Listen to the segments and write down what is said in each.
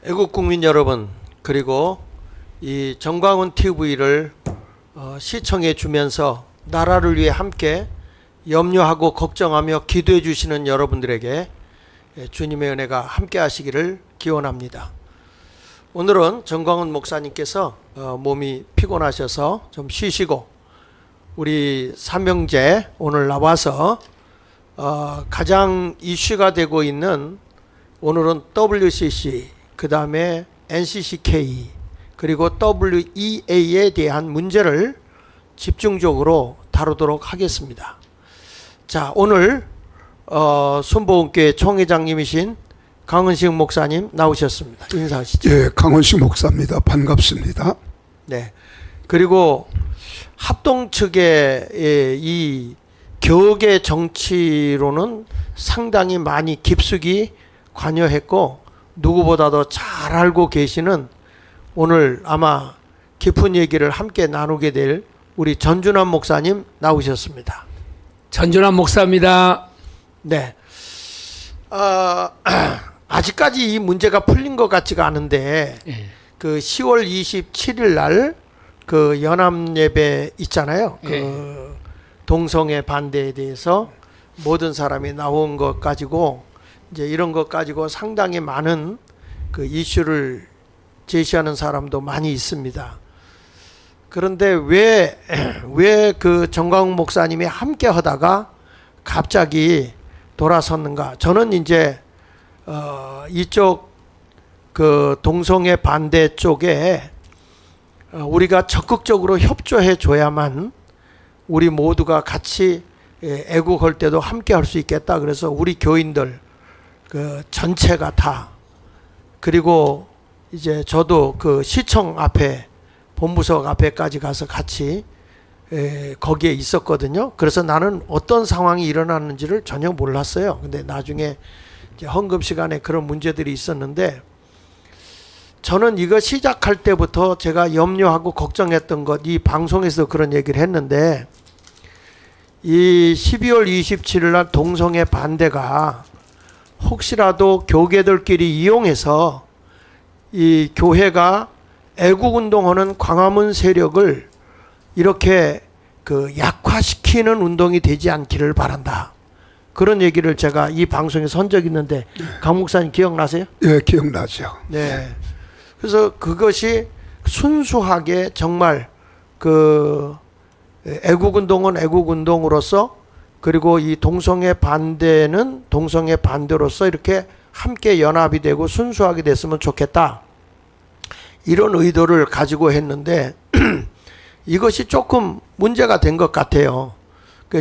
애국 국민 여러분, 그리고 이 정광훈 TV를 시청해 주면서 나라를 위해 함께 염려하고 걱정하며 기도해 주시는 여러분들에게 주님의 은혜가 함께 하시기를 기원합니다. 오늘은 정광훈 목사님께서 몸이 피곤하셔서 좀 쉬시고 우리 삼형제 오늘 나와서 가장 이슈가 되고 있는 오늘은 WCC, 그 다음에 NCCK, 그리고 WEA에 대한 문제를 집중적으로 다루도록 하겠습니다. 자, 오늘 순복음교회 총회장님이신 강은식 목사님 나오셨습니다. 인사하시죠. 예, 강원식 목사입니다. 반갑습니다. 네. 그리고 합동 측의 이 교계 정치로는 상당히 많이 깊숙이 관여했고 누구보다도 잘 알고 계시는, 오늘 아마 깊은 얘기를 함께 나누게 될 우리 전준환 목사님 나오셨습니다. 전준환 목사입니다. 네. 아직까지 이 문제가 풀린 것 같지가 않은데 그 10월 27일 날 그 연합 예배 있잖아요. 그 동성애 반대에 대해서 모든 사람이 나온 것 가지고 이제 이런 것 가지고 상당히 많은 그 이슈를 제시하는 사람도 많이 있습니다. 그런데 왜 그 정광훈 목사님이 함께 하다가 갑자기 돌아섰는가? 저는 이제 이쪽 그 동성애 반대 쪽에 우리가 적극적으로 협조해 줘야만 우리 모두가 같이 애국할 때도 함께 할 수 있겠다. 그래서 우리 교인들 그 전체가 다, 그리고 이제 저도 그 시청 앞에 본부석 앞에까지 가서 같이 거기에 있었거든요. 그래서 나는 어떤 상황이 일어났는지를 전혀 몰랐어요. 근데 나중에 이제 헌금 시간에 그런 문제들이 있었는데, 저는 이거 시작할 때부터 제가 염려하고 걱정했던 것, 이 방송에서 그런 얘기를 했는데, 이 12월 27일 날 동성애 반대가 혹시라도 교계들끼리 이용해서 이 교회가 애국운동하는 광화문 세력을 이렇게 그 약화시키는 운동이 되지 않기를 바란다. 그런 얘기를 제가 이 방송에서 한 적이 있는데, 강 목사님 기억나세요? 예, 기억나죠. 네. 그래서 그것이 순수하게 정말 그 애국운동은 애국운동으로서, 그리고 이 동성애 반대는 동성애 반대로서 이렇게 함께 연합이 되고 순수하게 됐으면 좋겠다, 이런 의도를 가지고 했는데 이것이 조금 문제가 된 것 같아요.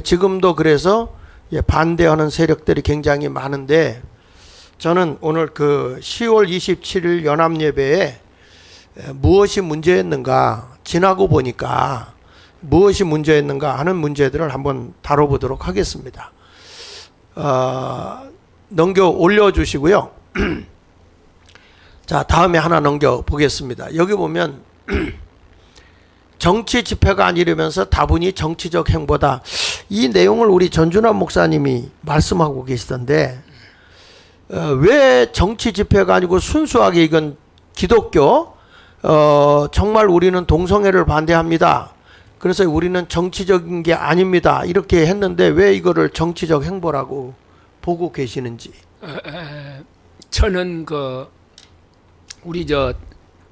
지금도 그래서 반대하는 세력들이 굉장히 많은데, 저는 오늘 그 10월 27일 연합예배에 무엇이 문제였는가, 지나고 보니까 무엇이 문제였는가 하는 문제들을 한번 다뤄보도록 하겠습니다. 넘겨 올려주시고요. 자, 다음에 하나 넘겨 보겠습니다. 여기 보면 정치 집회가 아니려면서 다분히 정치적 행보다, 이 내용을 우리 전준환 목사님이 말씀하고 계시던데, 왜 정치 집회가 아니고 순수하게 이건 기독교, 정말 우리는 동성애를 반대합니다, 그래서 우리는 정치적인 게 아닙니다, 이렇게 했는데 왜 이거를 정치적 행보라고 보고 계시는지. 저는 그 우리 저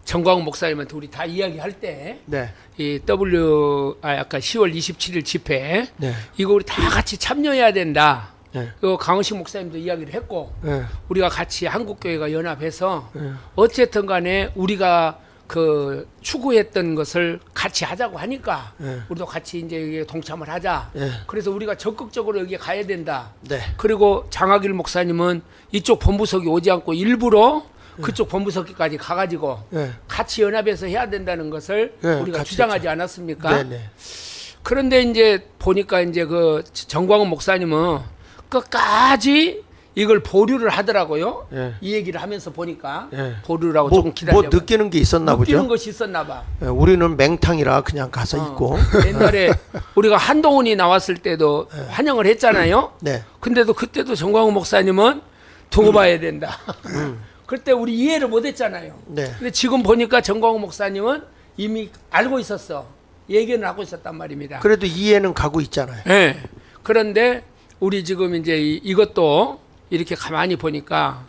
정광훈 목사님한테 우리 다 이야기할 때, 네. 이 아까 10월 27일 집회, 네. 이거 우리 다 같이 참여해야 된다. 네. 강원식 목사님도 이야기를 했고, 네. 우리가 같이 한국교회가 연합해서 네. 어쨌든 간에 우리가 그 추구했던 것을 같이 하자고 하니까 네. 우리도 같이 이제 여기에 동참을 하자. 네. 그래서 우리가 적극적으로 여기에 가야 된다. 네. 그리고 장학일 목사님은 이쪽 본부석이 오지 않고 일부러 그쪽 본부석까지 가가지고 네. 같이 연합해서 해야 된다는 것을 네, 우리가 같이 주장하지 했죠. 않았습니까? 네. 그런데 이제 보니까 이제 그 정광훈 목사님은 끝까지 이걸 보류를 하더라고요. 예. 이 얘기를 하면서 보니까 뭐, 보류를 하고 조금 뭐 기다려. 느끼는 게 있었나 느끼는 보죠. 것이 있었나 봐. 예, 우리는 맹탕이라 그냥 가서 있고. 옛날에 우리가 한동훈이 나왔을 때도 환영을 했잖아요. 네. 근데도 그때도 정광훈 목사님은 두고 봐야 된다. 그때 우리 이해를 못했잖아요. 네. 근데 지금 보니까 정광훈 목사님은 이미 알고 있었어. 얘기는 하고 있었단 말입니다. 그래도 이해는 가고 있잖아요. 네. 그런데 우리 지금 이제 이것도 이렇게 가만히 보니까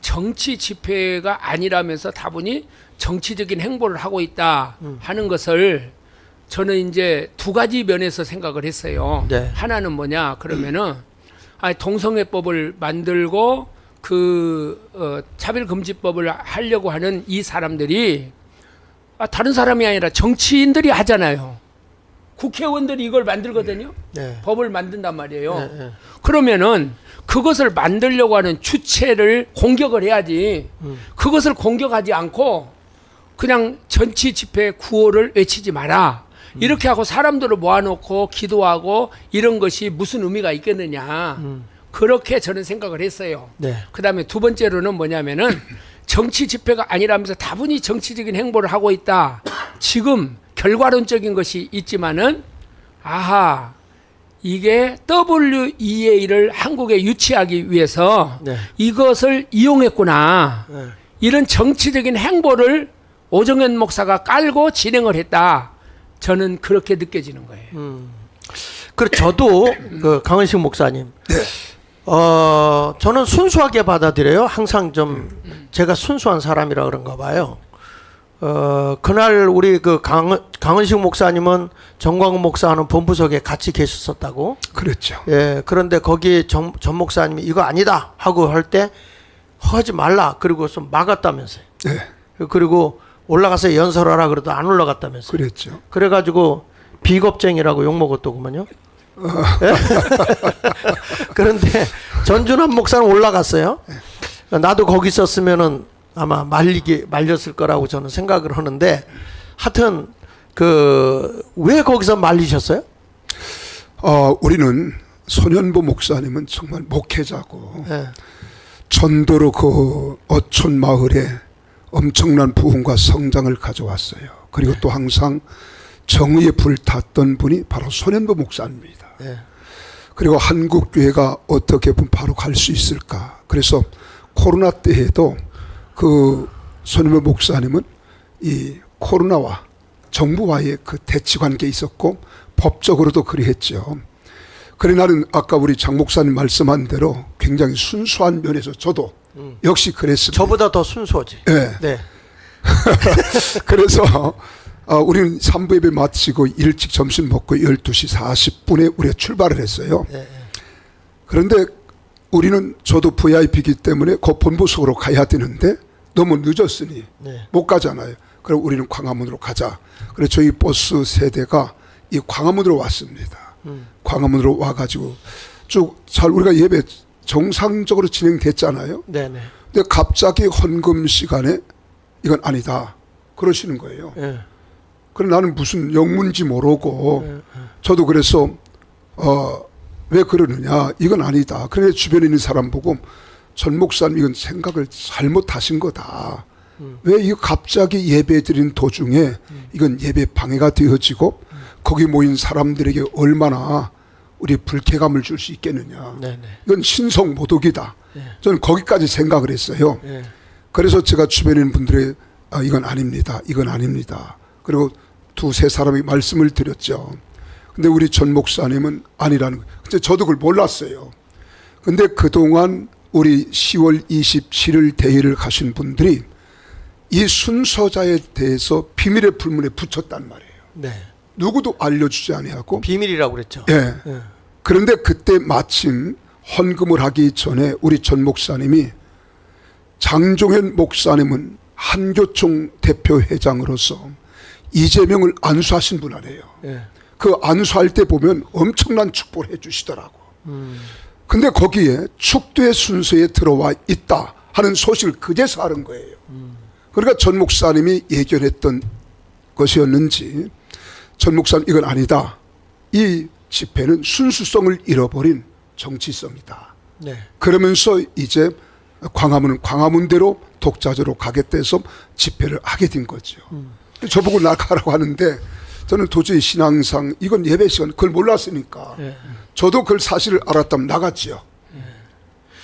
정치 집회가 아니라면서 다분히 정치적인 행보를 하고 있다 하는 것을 저는 이제 두 가지 면에서 생각을 했어요. 네. 하나는 뭐냐 그러면은 동성애법을 만들고 차별금지법을 하려고 하는 이 사람들이 다른 사람이 아니라 정치인들이 하잖아요. 국회의원들이 이걸 만들거든요. 네. 법을 만든단 말이에요. 네, 네. 그러면은 그것을 만들려고 하는 주체를 공격을 해야지. 그것을 공격하지 않고 그냥 전치 집회 구호를 외치지 마라. 이렇게 하고 사람들을 모아놓고 기도하고 이런 것이 무슨 의미가 있겠느냐. 그렇게 저는 생각을 했어요. 네. 그 다음에 두 번째로는 뭐냐면은 정치 집회가 아니라면서 다분히 정치적인 행보를 하고 있다. 지금 결과론적인 것이 있지만은 아하 이게 WEA를 한국에 유치하기 위해서 네. 이것을 이용했구나. 네. 이런 정치적인 행보를 오정현 목사가 깔고 진행을 했다. 저는 그렇게 느껴지는 거예요. 그 저도 그 강은식 목사님, 저는 순수하게 받아들여요. 항상 좀 제가 순수한 사람이라 그런가 봐요. 그날 우리 그 강은식 목사님은 정광훈 목사하는 본부석에 같이 계셨었다고. 그랬죠. 예, 그런데 거기 전 목사님이 이거 아니다 하고 할 때 하지 말라 그리고 좀 막았다면서요. 네, 그리고 올라가서 연설하라 그래도 안 올라갔다면서요. 그랬죠. 그래가지고 비겁쟁이라고 욕 먹었더구만요. 예? 그런데 전준환 목사는 올라갔어요. 나도 거기 있었으면은 아마 말렸을 거라고 저는 생각을 하는데, 하여튼 왜 거기서 말리셨어요? 우리는 손현보 목사님은 정말 목회자고 예. 전도로 그 어촌 마을에 엄청난 부흥과 성장을 가져왔어요. 그리고 또 항상 정의에 불탔던 분이 바로 손현보 목사입니다. 예. 그리고 한국 교회가 어떻게 보면 바로 갈 수 있을까? 그래서 코로나 때에도 그 손현보 목사님은 이 코로나와 정부와의 그 대치 관계에 있었고 법적으로도 그리했죠. 그래 나는 아까 우리 장 목사님 말씀한 대로 굉장히 순수한 면에서 저도 역시 그랬습니다. 저보다 더 순수하지. 네. 네. 그래서 우리는 3부 예배 마치고 일찍 점심 먹고 12시 40분에 우리가 출발을 했어요. 네. 그런데 우리는 저도 VIP이기 때문에 그 본부석으로 가야 되는데 너무 늦었으니 네. 못 가잖아요. 그럼 우리는 광화문으로 가자. 그래서 저희 버스 세대가 이 광화문으로 왔습니다. 광화문으로 와가지고 쭉 잘 우리가 예배 정상적으로 진행됐잖아요. 네네. 근데 갑자기 헌금 시간에 이건 아니다 그러시는 거예요. 예. 그래 나는 무슨 영문인지 모르고 저도 그래서 왜 그러느냐 이건 아니다. 그래 주변에 있는 사람 보고 전 목사님 이건 생각을 잘못하신 거다. 왜 이거 갑자기 예배 드리는 도중에 이건 예배 방해가 되어지고 거기 모인 사람들에게 얼마나 우리 불쾌감을 줄 수 있겠느냐. 네네. 이건 신성 모독이다. 저는 거기까지 생각을 했어요. 예. 그래서 제가 주변에 있는 분들의 이건 아닙니다. 이건 아닙니다. 그리고 두세 사람이 말씀을 드렸죠. 근데 우리 전 목사님은 아니라는 거예요. 근데 저도 그걸 몰랐어요. 근데 그동안 우리 10월 27일 대회를 가신 분들이 이 순서자에 대해서 비밀의 불문에 붙였단 말이에요. 네. 누구도 알려주지 아니하고 비밀이라고 그랬죠. 예. 예. 그런데 그때 마침 헌금을 하기 전에 우리 전 목사님이 장종현 목사님은 한교총 대표회장으로서 이재명을 안수하신 분 아니에요. 예. 그 안수할 때 보면 엄청난 축복을 해 주시더라고. 근데 거기에 축도의 순서에 들어와 있다 하는 소식을 그제서 알은 거예요. 그러니까 전 목사님이 예견했던 것이었는지 전 목사님 이건 아니다. 이 집회는 순수성을 잃어버린 정치성이다. 네. 그러면서 이제 광화문은 광화문대로 독자적으로 가겠다 해서 집회를 하게 된 거죠. 저보고 나가라고 하는데 저는 도저히 신앙상 이건 예배 시간 그걸 몰랐으니까 예. 저도 그 사실을 알았다면 나갔지요.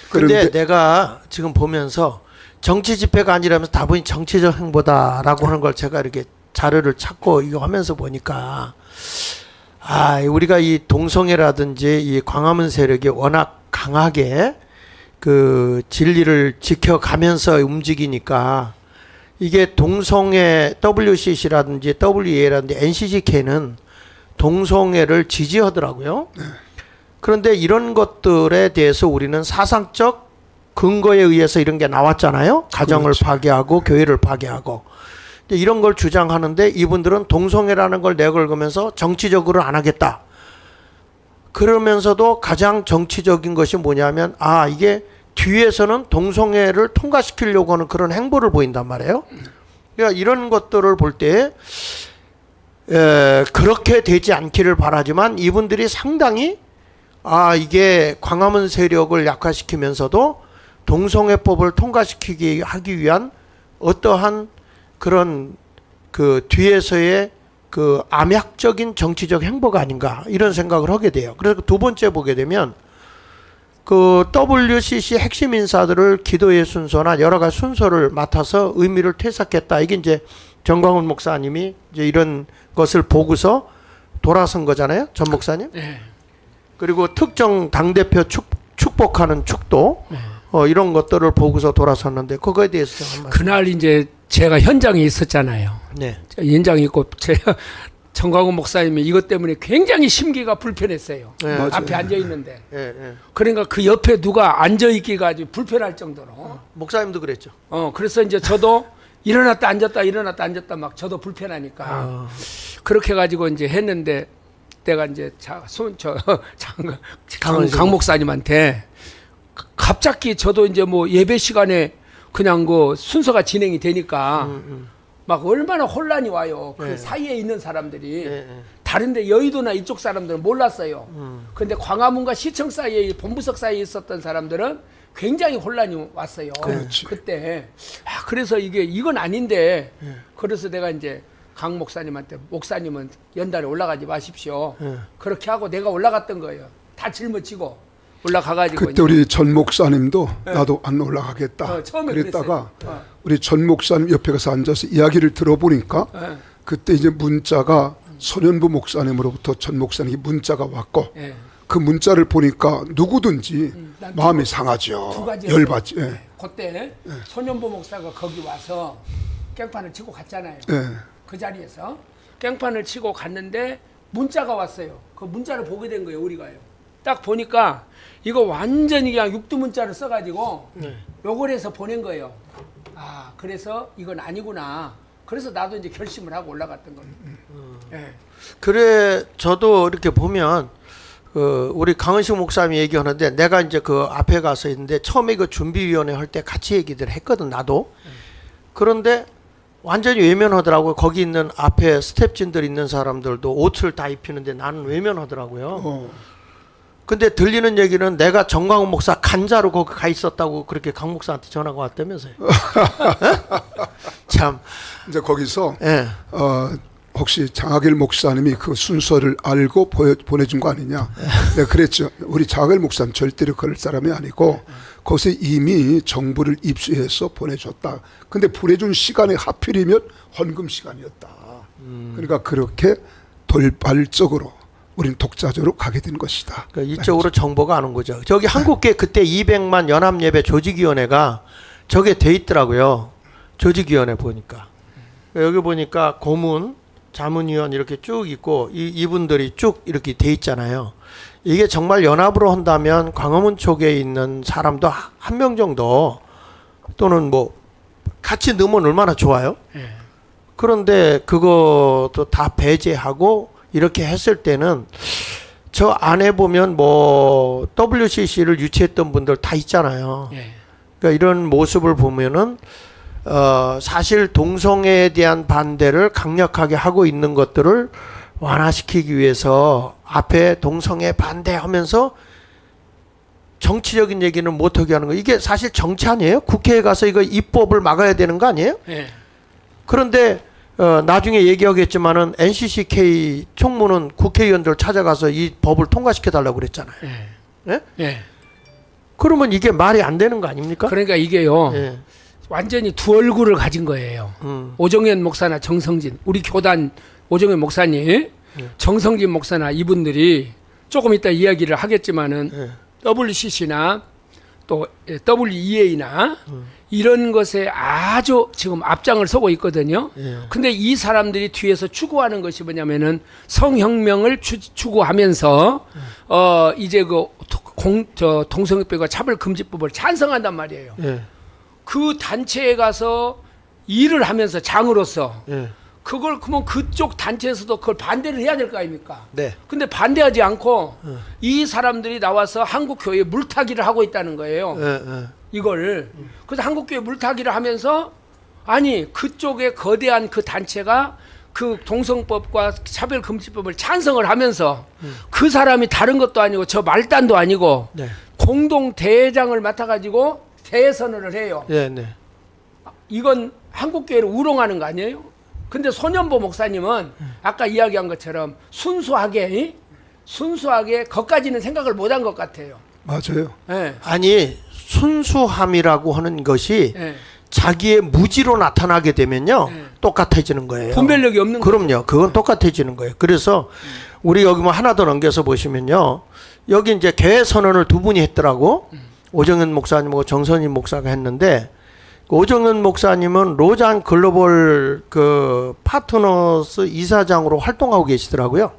근데 내가 지금 보면서 정치 집회가 아니라면서 다분히 정치적 행보다라고 하는 걸 제가 이렇게 자료를 찾고 이거 하면서 보니까 우리가 이 동성애라든지 이 광화문 세력이 워낙 강하게 그 진리를 지켜가면서 움직이니까 이게 동성애 WCC라든지 WEA라든지 NCCK는 동성애를 지지하더라고요. 그런데 이런 것들에 대해서 우리는 사상적 근거에 의해서 이런 게 나왔잖아요. 가정을 그렇죠. 파괴하고 교회를 파괴하고 이런 걸 주장하는데 이분들은 동성애라는 걸 내걸으면서 정치적으로 안 하겠다. 그러면서도 가장 정치적인 것이 뭐냐면 이게 뒤에서는 동성애를 통과시키려고 하는 그런 행보를 보인단 말이에요. 그러니까 이런 것들을 볼 때 그렇게 되지 않기를 바라지만 이분들이 상당히 이게 광화문 세력을 약화시키면서도 동성애법을 통과시키기 하기 위한 어떠한 그런 그 뒤에서의 그 암약적인 정치적 행보가 아닌가 이런 생각을 하게 돼요. 그래서 두 번째 보게 되면 그 WCC 핵심 인사들을 기도의 순서나 여러 가지 순서를 맡아서 의미를 퇴색했다. 이게 이제 정광훈 목사님이 이제 이런 것을 보고서 돌아선 거잖아요. 전 목사님. 네. 그리고 특정 당대표 축복하는 축도 네. 이런 것들을 보고서 돌아섰는데 그거에 대해서 한 말씀. 그날 이제 제가 현장에 있었잖아요. 네. 현장에 있고 제가 정광훈 목사님이 이것 때문에 굉장히 심기가 불편했어요. 네. 앞에 앉아 있는데. 예. 그러니까 그 옆에 누가 앉아 있기가 아주 불편할 정도로. 목사님도 그랬죠. 그래서 이제 저도 일어났다 앉았다 막 저도 불편하니까 그렇게 가지고 이제 했는데 내가 이제 강 목사님한테 갑자기 저도 이제 뭐 예배 시간에 그냥 그 순서가 진행이 되니까 막 얼마나 혼란이 와요. 그 네. 사이에 있는 사람들이 네. 다른데 여의도나 이쪽 사람들은 몰랐어요. 그런데 광화문과 시청 사이에 본부석 사이에 있었던 사람들은 굉장히 혼란이 왔어요. 그렇지. 그때 그래서 이건 아닌데 그래서 내가 이제 강 목사님한테 목사님은 연단에 올라가지 마십시오. 그렇게 하고 내가 올라갔던 거예요. 다 짊어지고 올라가가지고 그때 우리 전 목사님도 나도 안 올라가겠다. 처음에 그랬다가 그랬어요. 우리 전 목사님 옆에 가서 앉아서 이야기를 들어보니까 그때 이제 문자가 소년부 목사님으로부터 전 목사님이 문자가 왔고 예. 그 문자를 보니까 누구든지 난 마음이 두 상하죠. 가지였어요. 열받지. 예. 그때 소년보 목사가 거기 와서 깽판을 치고 갔잖아요. 예. 그 자리에서 깽판을 치고 갔는데 문자가 왔어요. 그 문자를 보게 된 거예요. 우리가요. 딱 보니까 이거 완전히 그냥 육두문자를 써가지고 요걸 해서 보낸 거예요. 그래서 이건 아니구나. 그래서 나도 이제 결심을 하고 올라갔던 거예요. 예. 그래 저도 이렇게 보면 우리 강은식 목사님이 얘기하는데 내가 이제 그 앞에 가서 있는데 처음에 그 준비위원회 할 때 같이 얘기들 했거든 나도. 그런데 완전히 외면하더라고요. 거기 있는 앞에 스텝진들 있는 사람들도 옷을 다 입히는데 나는 외면하더라고요. 근데 들리는 얘기는 내가 정광훈 목사 간자로 거기 가 있었다고 그렇게 강 목사한테 전화가 왔다면서요. 참. 이제 거기서 예. 혹시 장하길 목사님이 그 순서를 알고 보내준 거 아니냐. 내가 그랬죠. 우리 장하길 목사는 절대로 그럴 사람이 아니고 거기서 이미 정보를 입수해서 보내줬다. 근데 보내준 시간이 하필이면 헌금 시간이었다. 그러니까 그렇게 돌발적으로 우리는 독자적으로 가게 된 것이다. 그러니까 이쪽으로 정보가 안 온 거죠. 저기 한국계 그때 200만 연합예배 조직위원회가 저게 돼 있더라고요. 조직위원회 보니까. 여기 보니까 고문, 자문위원 이렇게 쭉 있고 이분들이 쭉 이렇게 돼 있잖아요. 이게 정말 연합으로 한다면 광화문 쪽에 있는 사람도 한 명 정도 또는 뭐 같이 넣으면 얼마나 좋아요. 그런데 그것도 다 배제하고 이렇게 했을 때는 저 안에 보면 뭐 WCC를 유치했던 분들 다 있잖아요. 그러니까 이런 모습을 보면은 사실 동성애에 대한 반대를 강력하게 하고 있는 것들을 완화시키기 위해서 앞에 동성애 반대하면서 정치적인 얘기는 못하게 하는 거. 이게 사실 정치 아니에요? 국회에 가서 이거 입법을 막아야 되는 거 아니에요? 그런데 나중에 얘기하겠지만은 NCCK 총무는 국회의원들 찾아가서 이 법을 통과시켜 달라고 그랬잖아요. 예? 그러면 이게 말이 안 되는 거 아닙니까? 그러니까 이게요. 완전히 두 얼굴을 가진 거예요. 오정현 목사나 정성진, 우리 교단 오정현 목사님, 정성진 목사나 이분들이 조금 이따 이야기를 하겠지만은 WCC나 또 WEA나 이런 것에 아주 지금 앞장을 서고 있거든요. 근데 이 사람들이 뒤에서 추구하는 것이 뭐냐면은 성혁명을 추구하면서 이제 그 동성애법과 차별금지법을 찬성한단 말이에요. 그 단체에 가서 일을 하면서 장으로서 그걸 그러면 그쪽 단체에서도 그걸 반대를 해야 될 거 아닙니까? 네. 근데 반대하지 않고 이 사람들이 나와서 한국 교회에 물타기를 하고 있다는 거예요. 이걸 그래서 한국 교회 물타기를 하면서 아니 그쪽에 거대한 그 단체가 그 동성법과 차별금지법을 찬성을 하면서 그 사람이 다른 것도 아니고 저 말단도 아니고 네. 공동 대장을 맡아가지고 대선언을 해요. 네. 이건 한국 교회를 우롱하는 거 아니에요? 근데 손연보 목사님은 아까 이야기한 것처럼 순수하게 거기까지는 생각을 못한 것 같아요. 맞아요. 네. 아니 순수함이라고 하는 것이 네. 자기의 무지로 나타나게 되면요 네. 똑같아지는 거예요. 분별력이 없는 거예요. 그럼요. 그건 똑같아지는 거예요. 그래서 우리 여기 뭐 하나 더 넘겨서 보시면요 여기 이제 개회 선언을 두 분이 했더라고. 오정현 목사님하고 정선임 목사가 했는데 오정현 목사님은 로잔 글로벌 그 파트너스 이사장으로 활동하고 계시더라고요.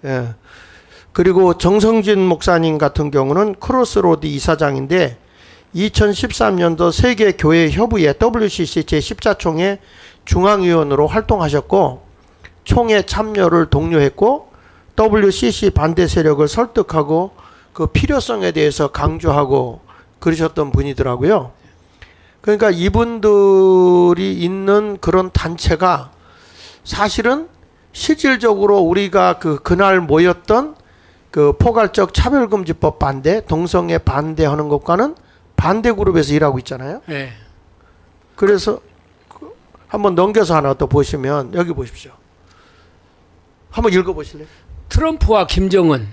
예. 그리고 정성진 목사님 같은 경우는 크로스로드 이사장인데 2013년도 세계교회협의회 WCC 제14총회 중앙위원으로 활동하셨고 총회 참여를 독려했고 WCC 반대 세력을 설득하고 그 필요성에 대해서 강조하고 그러셨던 분이더라고요. 그러니까 이분들이 있는 그런 단체가 사실은 실질적으로 우리가 그날 모였던 그 포괄적 차별금지법 반대, 동성애 반대하는 것과는 반대 그룹에서 일하고 있잖아요. 네. 그래서 한번 넘겨서 하나 더 보시면 여기 보십시오. 한번 읽어보실래요? 트럼프와 김정은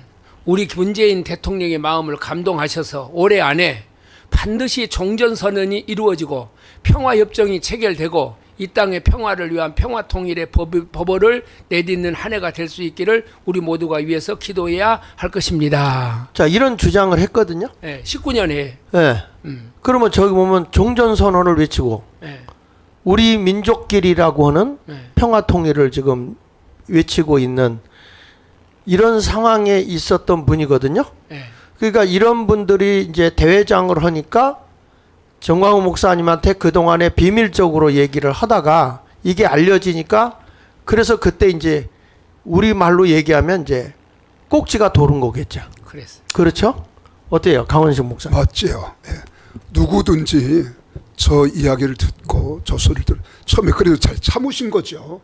우리 문재인 대통령의 마음을 감동하셔서 올해 안에 반드시 종전선언이 이루어지고 평화협정이 체결되고 이 땅의 평화를 위한 평화통일의 법을 내딛는 한 해가 될 수 있기를 우리 모두가 위해서 기도해야 할 것입니다. 자, 이런 주장을 했거든요. 네, 19년에. 네. 그러면 저기 보면 종전선언을 외치고 네, 우리 민족끼리라고 하는 네. 평화통일을 지금 외치고 있는 이런 상황에 있었던 분이거든요. 네. 그러니까 이런 분들이 이제 대회장을 하니까 정광훈 목사님한테 그동안에 비밀적으로 얘기를 하다가 이게 알려지니까 그래서 그때 이제 우리말로 얘기하면 이제 꼭지가 도른 거겠죠. 그랬어요. 그렇죠? 어때요? 강원식 목사님. 맞지요. 예. 누구든지 저 이야기를 듣고 저 소리를 처음에 그래도 잘 참으신 거죠.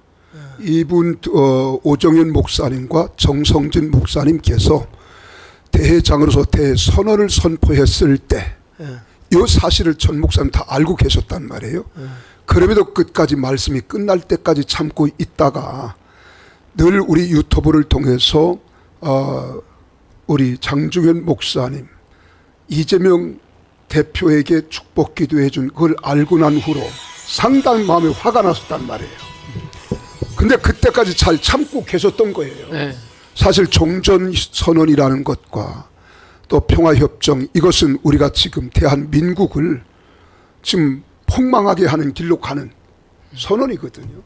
이분 오정현 목사님과 정성진 목사님께서 대회장으로서 대선언을 선포했을 때 이 사실을 전 목사님 다 알고 계셨단 말이에요. 그럼에도 끝까지 말씀이 끝날 때까지 참고 있다가 늘 우리 유튜브를 통해서 우리 장중현 목사님, 이재명 대표에게 축복 기도해 준 그걸 알고 난 후로 상당히 마음에 화가 났었단 말이에요. 근데 그때까지 잘 참고 계셨던 거예요. 네. 사실 종전선언이라는 것과 또 평화협정, 이것은 우리가 지금 대한민국을 지금 폭망하게 하는 길로 가는 선언이거든요.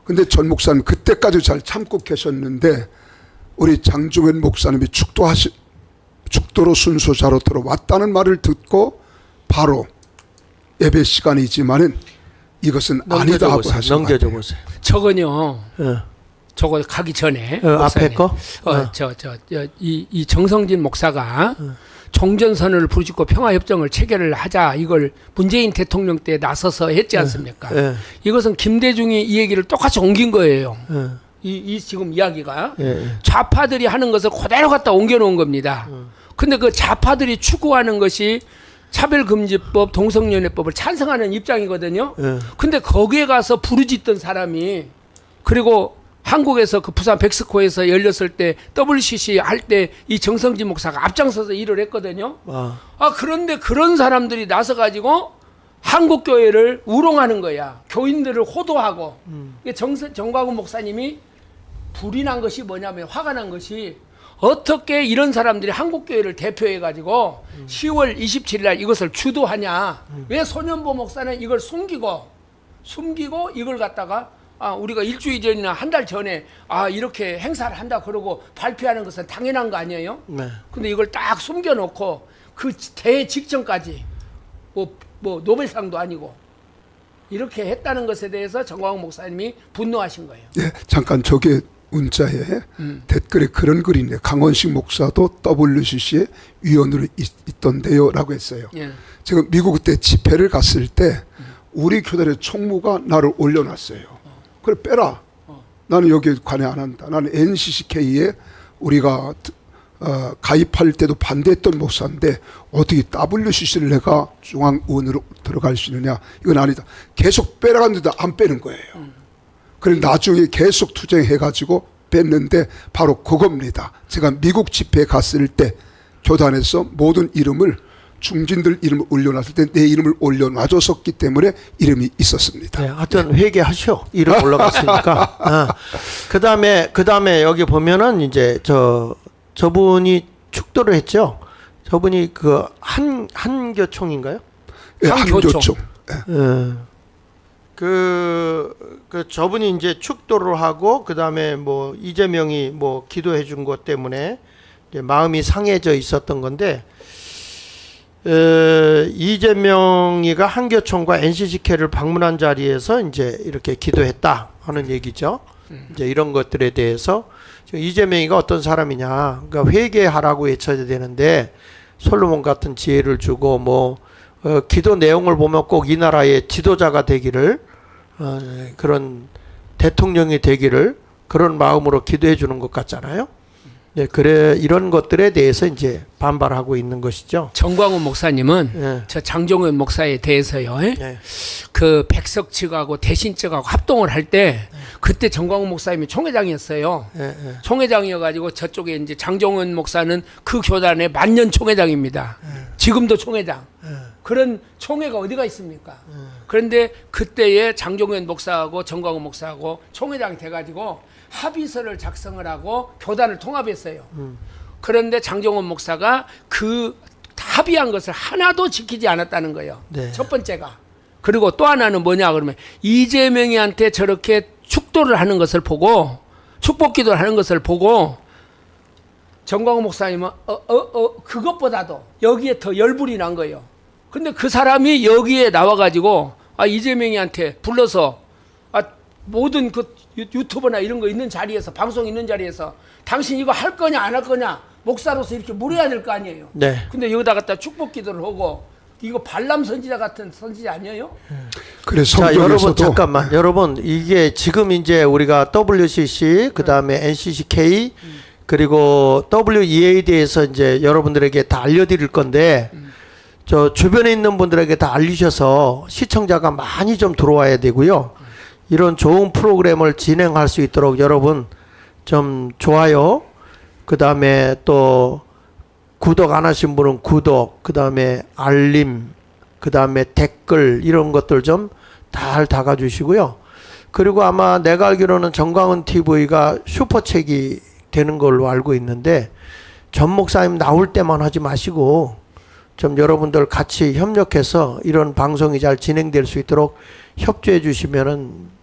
근데 전 목사님 그때까지 잘 참고 계셨는데 우리 장중현 목사님이 축도로 순서자로 들어왔다는 말을 듣고 바로 예배 시간이지만은 이것은 아니다 하고 하신 것 넘겨줘 같아요. 보세요. 저건요. 예. 저거 가기 전에 앞에 거? 이 정성진 목사가 종전선언을 부르짖고 평화협정을 체결을 하자 이걸 문재인 대통령 때 나서서 했지 않습니까? 예. 이것은 김대중이 이 얘기를 똑같이 옮긴 거예요. 예. 이 지금 이야기가 예. 좌파들이 하는 것을 그대로 갖다 옮겨놓은 겁니다. 근데 그 좌파들이 추구하는 것이 차별금지법, 동성연애법을 찬성하는 입장이거든요. 예. 근데 거기에 가서 부르짖던 사람이 그리고 한국에서 그 부산 백스코에서 열렸을 때 WCC 할 때 이 정성진 목사가 앞장서서 일을 했거든요. 그런데 그런 사람들이 나서 가지고 한국 교회를 우롱하는 거야. 교인들을 호도하고. 정광훈 목사님이 불이 난 것이 뭐냐면 화가 난 것이 어떻게 이런 사람들이 한국 교회를 대표해 가지고 10월 27일 날 이것을 주도하냐. 왜 소년보 목사는 이걸 숨기고 이걸 갖다가 우리가 일주일 전이나 한 달 전에 이렇게 행사를 한다 그러고 발표하는 것은 당연한 거 아니에요? 네. 근데 이걸 딱 숨겨놓고 그 대회 직전까지 뭐 노벨상도 아니고 이렇게 했다는 것에 대해서 정광훈 목사님이 분노하신 거예요. 예, 잠깐 저게 문자에 댓글에 그런 글이 있네요. 강원식 목사도 WCC의 위원으로 있던데요라고 했어요. 예. 제가 미국 때 집회를 갔을 때 우리 교단의 총무가 나를 올려놨어요. 그래 빼라. 나는 여기에 관여 안 한다. 나는 NCCK에 우리가 가입할 때도 반대했던 목사인데 어떻게 WCC를 내가 중앙의원으로 들어갈 수 있느냐. 이건 아니다. 계속 빼라갔는데 안 빼는 거예요. 그래서 나중에 계속 투쟁해가지고 뺐는데 바로 그겁니다. 제가 미국 집회에 갔을 때 교단에서 모든 이름을 중진들 이름을 올려놨을 때 내 이름을 올려놔줬었기 때문에 이름이 있었습니다. 네, 하여튼 회개하셔. 이름 올라갔으니까. 그다음에 여기 보면은 이제 저분이 축도를 했죠. 저분이 그 한교총인가요? 예, 한교총. 한교총. 예. 그 저분이 이제 축도를 하고 그다음에 뭐 이재명이 뭐 기도해 준 것 때문에 이제 마음이 상해져 있었던 건데 이재명이가 한교총과 NCCK를 방문한 자리에서 이제 이렇게 기도했다 하는 얘기죠. 이제 이런 것들에 대해서 이재명이가 어떤 사람이냐, 그러니까 회개하라고 외쳐야 되는데 솔로몬 같은 지혜를 주고 뭐 기도 내용을 보면 꼭 이 나라의 지도자가 되기를 그런 대통령이 되기를 그런 마음으로 기도해 주는 것 같잖아요. 네, 그래 이런 것들에 대해서 이제 반발하고 있는 것이죠. 정광훈 목사님은 예. 저 장종현 목사에 대해서요. 네. 그 백석 측하고 대신 측하고 합동을 할 때 그때 정광훈 목사님이 총회장이었어요. 네. 총회장이어가지고 저쪽에 이제 장종현 목사는 그 교단의 만년 총회장입니다. 지금도 총회장. 그런 총회가 어디가 있습니까? 그런데 그때에 장종현 목사하고 정광훈 목사하고 총회장이 돼가지고 합의서를 작성을 하고 교단을 통합했어요. 그런데 장종원 목사가 그 합의한 것을 하나도 지키지 않았다는 거예요. 네. 첫 번째가. 그리고 또 하나는 뭐냐 그러면 이재명이한테 저렇게 축도를 하는 것을 보고 축복기도를 하는 것을 보고 정광훈 목사님은 그것보다도 여기에 더 열불이 난 거예요. 근데 그 사람이 여기에 나와가지고 이재명이한테 불러서 모든 그 유튜브나 이런 거 있는 자리에서 방송 있는 자리에서 당신 이거 할 거냐 안 할 거냐 목사로서 이렇게 물어야 될 거 아니에요. 네. 근데 여기다 갖다 축복 기도를 하고 이거 발람 선지자 같은 선지자 아니에요? 그래서 자, 여러분 성경에서도 잠깐만. 여러분 이게 지금 이제 우리가 WCC 그다음에 NCCK 그리고 WEA에 대해서 이제 여러분들에게 다 알려드릴 건데 저 주변에 있는 분들에게 다 알리셔서 시청자가 많이 좀 들어와야 되고요. 이런 좋은 프로그램을 진행할 수 있도록 여러분 좀 좋아요, 그 다음에 또 구독 안 하신 분은 구독, 그 다음에 알림, 그 다음에 댓글 이런 것들 좀 잘 달아주시고요. 그리고 아마 내가 알기로는 정광훈 TV가 슈퍼책이 되는 걸로 알고 있는데 전 목사님 나올 때만 하지 마시고 좀 여러분들 같이 협력해서 이런 방송이 잘 진행될 수 있도록 협조해 주시면은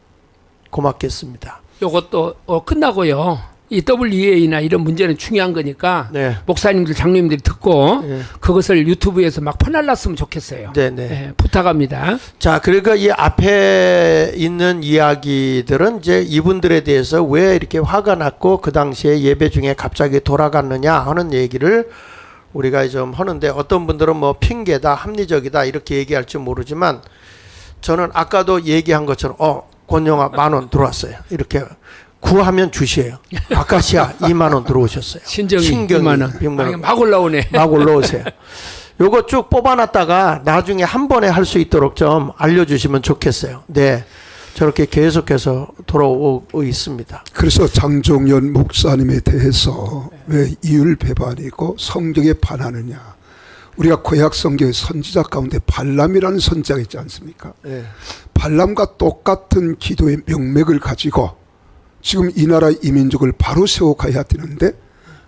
고맙겠습니다. 이것도 끝나고요. 이 WEA나 이런 문제는 중요한 거니까 네. 목사님들 장로님들이 듣고 네. 그것을 유튜브에서 막 퍼날랐으면 좋겠어요. 네네. 네, 부탁합니다. 자, 그러니까 이 앞에 있는 이야기들은 이제 이분들에 대해서 왜 이렇게 화가 났고 그 당시에 예배 중에 갑자기 돌아갔느냐 하는 얘기를 우리가 좀 하는데 어떤 분들은 뭐 핑계다, 합리적이다 이렇게 얘기할지 모르지만 저는 아까도 얘기한 것처럼 권영아 10,000원 들어왔어요. 이렇게 구하면 주시에요. 아카시아 20,000원 들어오셨어요. 신경이 2만 2만 원. 막 올라오네. 막 올라오세요. 요거 쭉 뽑아놨다가 나중에 한 번에 할 수 있도록 좀 알려주시면 좋겠어요. 네, 저렇게 계속해서 돌아오고 있습니다. 그래서 장종현 목사님에 대해서 왜 이율배반이고 성경에 반하느냐. 우리가 구약 성경의 선지자 가운데 발람이라는 선지자가 있지 않습니까? 예. 발람과 똑같은 기도의 명맥을 가지고 지금 이 나라 이 민족을 바로 세워가야 되는데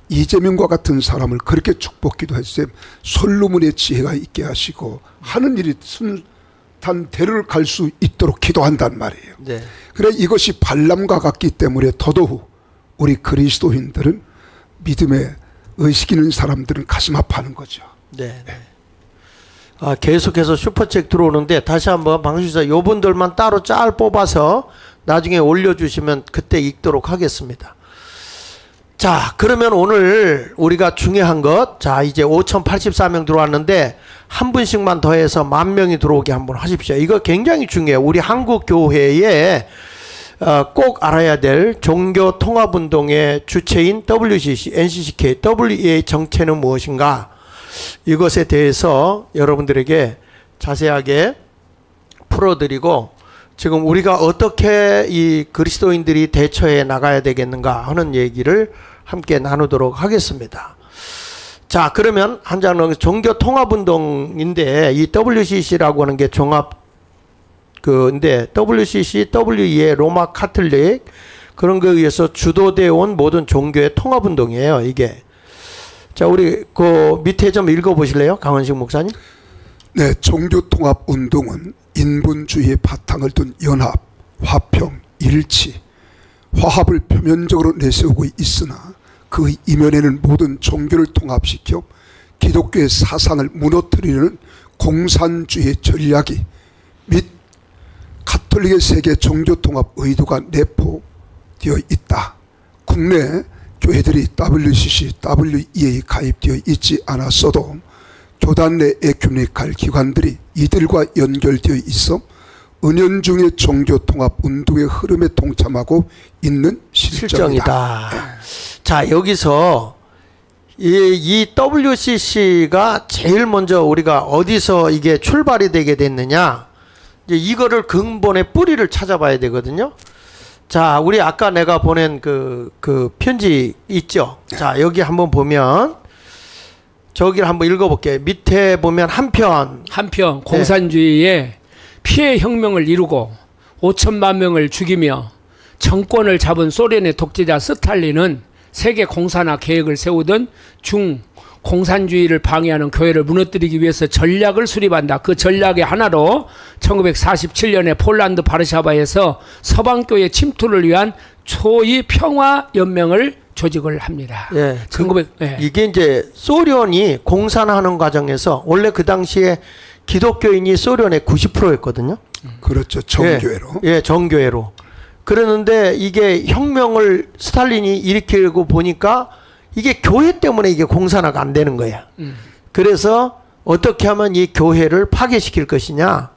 이재명과 같은 사람을 그렇게 축복 기도했어요. 솔로몬의 지혜가 있게 하시고 하는 일이 순탄 대를 갈 수 있도록 기도한단 말이에요. 네. 그래 이것이 발람과 같기 때문에 더더욱 우리 그리스도인들은 믿음에 의식 있는 사람들은 가슴 아파하는 거죠. 네. 네. 계속해서 슈퍼챗 들어오는데 다시 한번 방수사 요분들만 따로 짤 뽑아서 나중에 올려주시면 그때 읽도록 하겠습니다. 자, 그러면 오늘 우리가 중요한 것, 자, 이제 5,084명 들어왔는데 한 분씩만 더해서 10,000명이 들어오게 한번 하십시오. 이거 굉장히 중요해요. 우리 한국 교회에 꼭 알아야 될 종교 통합운동의 주체인 WCC, NCCK, WEA 정체는 무엇인가? 이것에 대해서 여러분들에게 자세하게 풀어드리고 지금 우리가 어떻게 이 그리스도인들이 대처해 나가야 되겠는가 하는 얘기를 함께 나누도록 하겠습니다. 자, 그러면 한 장은 종교 통합운동인데 이 WCC라고 하는 게 종합 근데 WCC, WEA, 로마 카톨릭 그런 거에 의해서 주도되어 온 모든 종교의 통합운동이에요. 이게. 자, 우리 그 밑에 좀 읽어보실래요? 강원식 목사님. 네, 종교통합운동은 인본주의의 바탕을 둔 연합, 화평, 일치, 화합을 표면적으로 내세우고 있으나 그 이면에는 모든 종교를 통합시켜 기독교의 사상을 무너뜨리는 공산주의의 전략이 및 가톨릭의 세계 종교통합 의도가 내포되어 있다. 국내 교회들이 WCC, WEA 가입되어 있지 않았어도 교단 내 에큐메니칼 기관들이 이들과 연결되어 있어 은연중에 종교통합 운동의 흐름에 동참하고 있는 실정이다. 자, 여기서 이 WCC가 제일 먼저 우리가 어디서 이게 출발이 되게 됐느냐? 이제 이거를 근본의 뿌리를 찾아봐야 되거든요. 자, 우리 아까 내가 보낸 그 편지 있죠? 자, 여기 한번 보면 저기를 한번 읽어볼게요. 밑에 보면 한편 공산주의에 피해 혁명을 이루고 5천만 명을 죽이며 정권을 잡은 소련의 독재자 스탈린은 세계 공산화 계획을 세우던 공산주의를 방해하는 교회를 무너뜨리기 위해서 전략을 수립한다. 그 전략의 하나로 1947년에 폴란드 바르샤바에서 서방교회 침투를 위한 초이 평화연맹을 조직을 합니다. 예, 이게 이제 소련이 공산화하는 과정에서 원래 그 당시에 기독교인이 소련의 90%였거든요. 그렇죠. 정교회로. 예, 정교회로. 그랬는데 이게 혁명을 스탈린이 일으키려고 보니까 이게 교회 때문에 이게 공산화가 안 되는 거야. 그래서 어떻게 하면 이 교회를 파괴시킬 것이냐.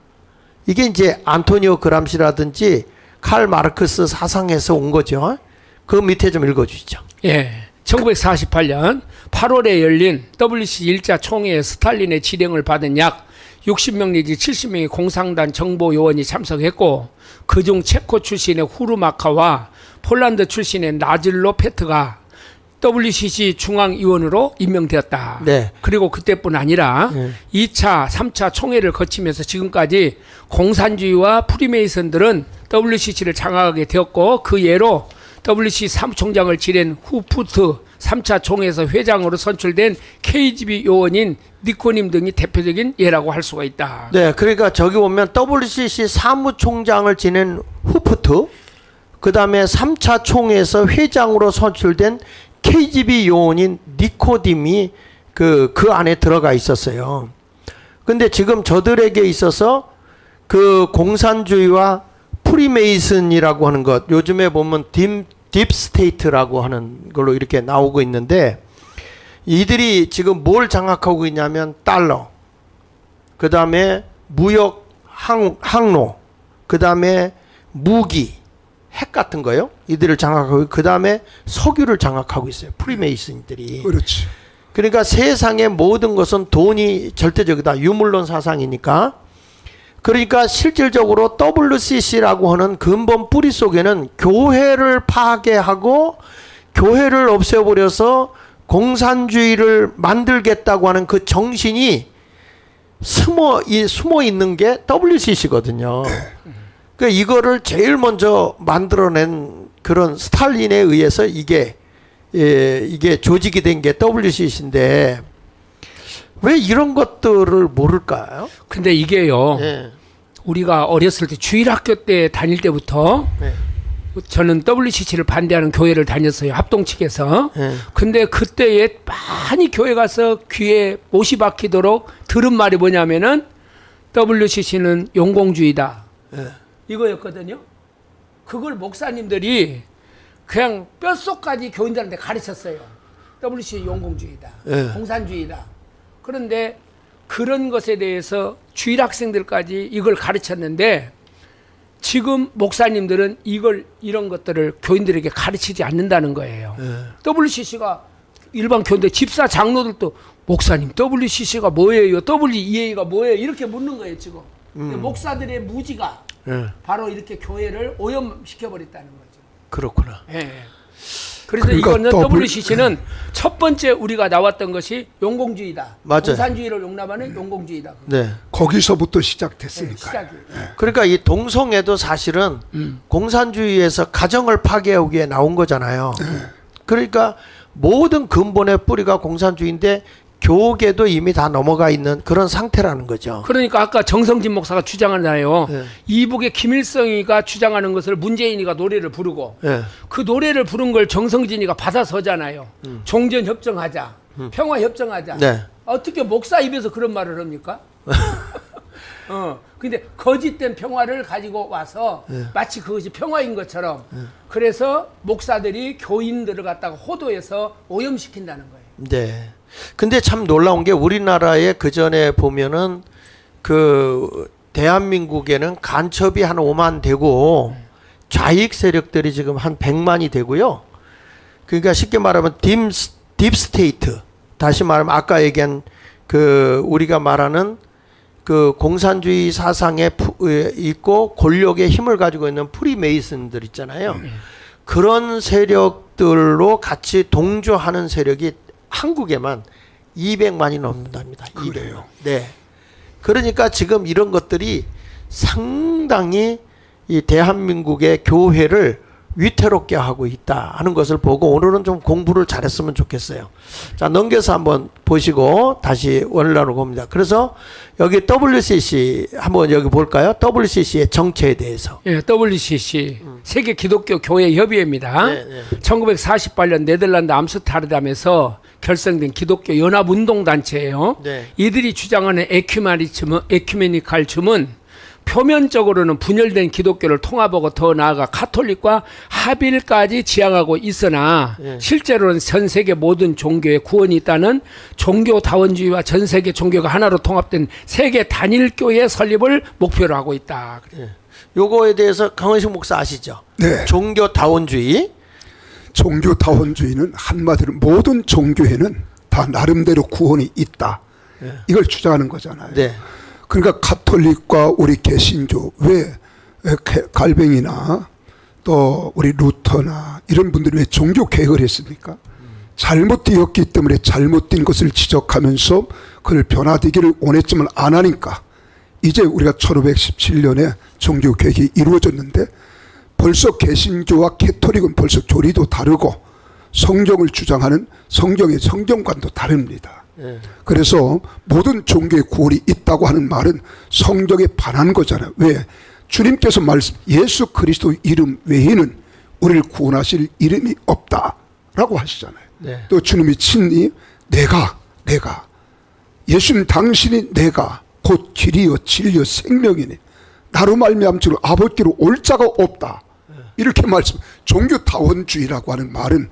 이게 이제 안토니오 그람시라든지 칼 마르크스 사상에서 온 거죠. 그 밑에 좀 읽어주시죠. 예, 1948년 8월에 열린 WCC 1차 총회에 스탈린의 지령을 받은 약 60명 내지 70명의 공산당 정보 요원이 참석했고 그중 체코 출신의 후르마카와 폴란드 출신의 나질로 페트가 WCC 중앙위원으로 임명되었다. 네. 그리고 그때뿐 아니라 2차, 3차 총회를 거치면서 지금까지 공산주의와 프리메이슨들은 WCC를 장악하게 되었고 그 예로 WCC 사무총장을 지낸 후푸트 3차 총회에서 회장으로 선출된 KGB 요원인 니코님 등이 대표적인 예라고 할 수가 있다. 네, 그러니까 저기 보면 WCC 사무총장을 지낸 후푸트, 그 다음에 3차 총회에서 회장으로 선출된 KGB 요원인 니코딤이 그 안에 들어가 있었어요. 근데 지금 저들에게 있어서 그 공산주의와 프리메이슨이라고 하는 것, 요즘에 보면 딥스테이트라고 하는 걸로 이렇게 나오고 있는데 이들이 지금 뭘 장악하고 있냐면 달러, 그 다음에 무역 항로, 그 다음에 무기, 핵 같은 거요. 이들을 장악하고 그 다음에 석유를 장악하고 있어요. 프리메이슨들이. 그렇지. 그러니까 세상의 모든 것은 돈이 절대적이다. 유물론 사상이니까. 그러니까 실질적으로 WCC라고 하는 근본 뿌리 속에는 교회를 파괴하고 교회를 없애버려서 공산주의를 만들겠다고 하는 그 정신이 숨어 있는 게 WCC거든요. 그러니까 이거를 제일 먼저 만들어낸 그런 스탈린에 의해서 이게 조직이 된 게 WCC인데 왜 이런 것들을 모를까요? 근데 이게요. 예. 우리가 어렸을 때 주일학교 때 다닐 때부터 네. 저는 WCC를 반대하는 교회를 다녔어요. 합동 측에서. 예. 근데 그때에 많이 교회 가서 귀에 못이 박히도록 들은 말이 뭐냐면은 WCC는 용공주의다. 예. 이거였거든요. 그걸 목사님들이 그냥 뼛속까지 교인들한테 가르쳤어요. WCC 용공주의다. 예. 공산주의다. 그런데 그런 것에 대해서 주일학생들까지 이걸 가르쳤는데 지금 목사님들은 이런 것들을 교인들에게 가르치지 않는다는 거예요. WCC가 일반 교인들 집사 장로들도 목사님 WCC가 뭐예요? WEA가 뭐예요? 이렇게 묻는 거예요 지금. 근데 목사들의 무지가 바로 이렇게 교회를 오염시켜 버렸다는 거죠. 그렇구나. 예. 그래서 그러니까 이거는 WCC는 첫 번째 우리가 나왔던 것이 용공주의다. 맞아요. 공산주의를 용납하는 용공주의다. 네. 거기서부터 네, 시작됐으니까. 시작이에요. 그러니까 이 동성애도 사실은 공산주의에서 가정을 파괴하기 위해 나온 거잖아요. 그러니까 모든 근본의 뿌리가 공산주의인데 교계도 이미 다 넘어가 있는 그런 상태라는 거죠. 그러니까 아까 정성진 목사가 주장하잖아요. 네. 이북의 김일성이가 주장하는 것을 문재인이가 노래를 부르고 예. 그 노래를 부른 걸 정성진이가 받아서잖아요. 종전 협정하자, 평화 협정하자. 네. 어떻게 목사 입에서 그런 말을 합니까? 근데 거짓된 평화를 가지고 와서 마치 그것이 평화인 것처럼 그래서 목사들이 교인들을 갖다가 호도해서 오염시킨다는 거예요. 네. 근데 참 놀라운 게 우리나라에 그 전에 보면은 그 대한민국에는 간첩이 한 5만 되고 좌익 세력들이 지금 한 100만이 되고요. 그러니까 쉽게 말하면 딥스테이트, 다시 말하면 아까 얘기한 그 우리가 말하는 그 공산주의 사상에 있고 권력의 힘을 가지고 있는 프리메이슨들 있잖아요. 그런 세력들로 같이 동조하는 세력이 한국에만 200만이 넘는답니다. 그래요. 네. 그러니까 지금 이런 것들이 상당히 이 대한민국의 교회를 위태롭게 하고 있다 하는 것을 보고 오늘은 좀 공부를 잘했으면 좋겠어요. 자, 넘겨서 한번 보시고 다시 원래로 봅니다. 그래서 여기 WCC 한번 여기 볼까요? WCC의 정체에 대해서. 예, WCC 세계 기독교 교회 협의회입니다. 네, 네. 1948년 네덜란드 암스테르담에서 결성된 기독교 연합 운동 단체예요. 네. 이들이 주장하는 에큐메니칼즘은 표면적으로는 분열된 기독교를 통합하고 더 나아가 카톨릭과 합일까지 지향하고 있으나 실제로는 전 세계 모든 종교에 구원이 있다는 종교다원주의와 전 세계 종교가 하나로 통합된 세계 단일교회 설립을 목표로 하고 있다. 요거에 대해서 강원식 목사 아시죠? 네. 종교다원주의. 종교다원주의는 한마디로 모든 종교에는 다 나름대로 구원이 있다. 이걸 주장하는 거잖아요. 네. 그러니까 가톨릭과 우리 개신교, 왜 갈뱅이나 또 우리 루터나 이런 분들이 왜 종교 개혁을 했습니까? 잘못되었기 때문에 잘못된 것을 지적하면서 그걸 변화되기를 원했지만 안 하니까 이제 우리가 1517년에 종교 개혁이 이루어졌는데 벌써 개신교와 캐토릭은 벌써 교리도 다르고 성경을 주장하는 성경의 성경관도 다릅니다. 그래서 모든 종교의 구원이 있다고 하는 말은 성경에 반하는 거잖아요. 왜? 주님께서 말씀 예수 그리스도 이름 외에는 우리를 구원하실 이름이 없다라고 하시잖아요. 네. 또 주님이 친히 내가 예수님 당신이 내가 곧 길이요 진리요 생명이니 나로 말미암지로 아버지로 올 자가 없다. 이렇게 말씀. 종교다원주의라고 하는 말은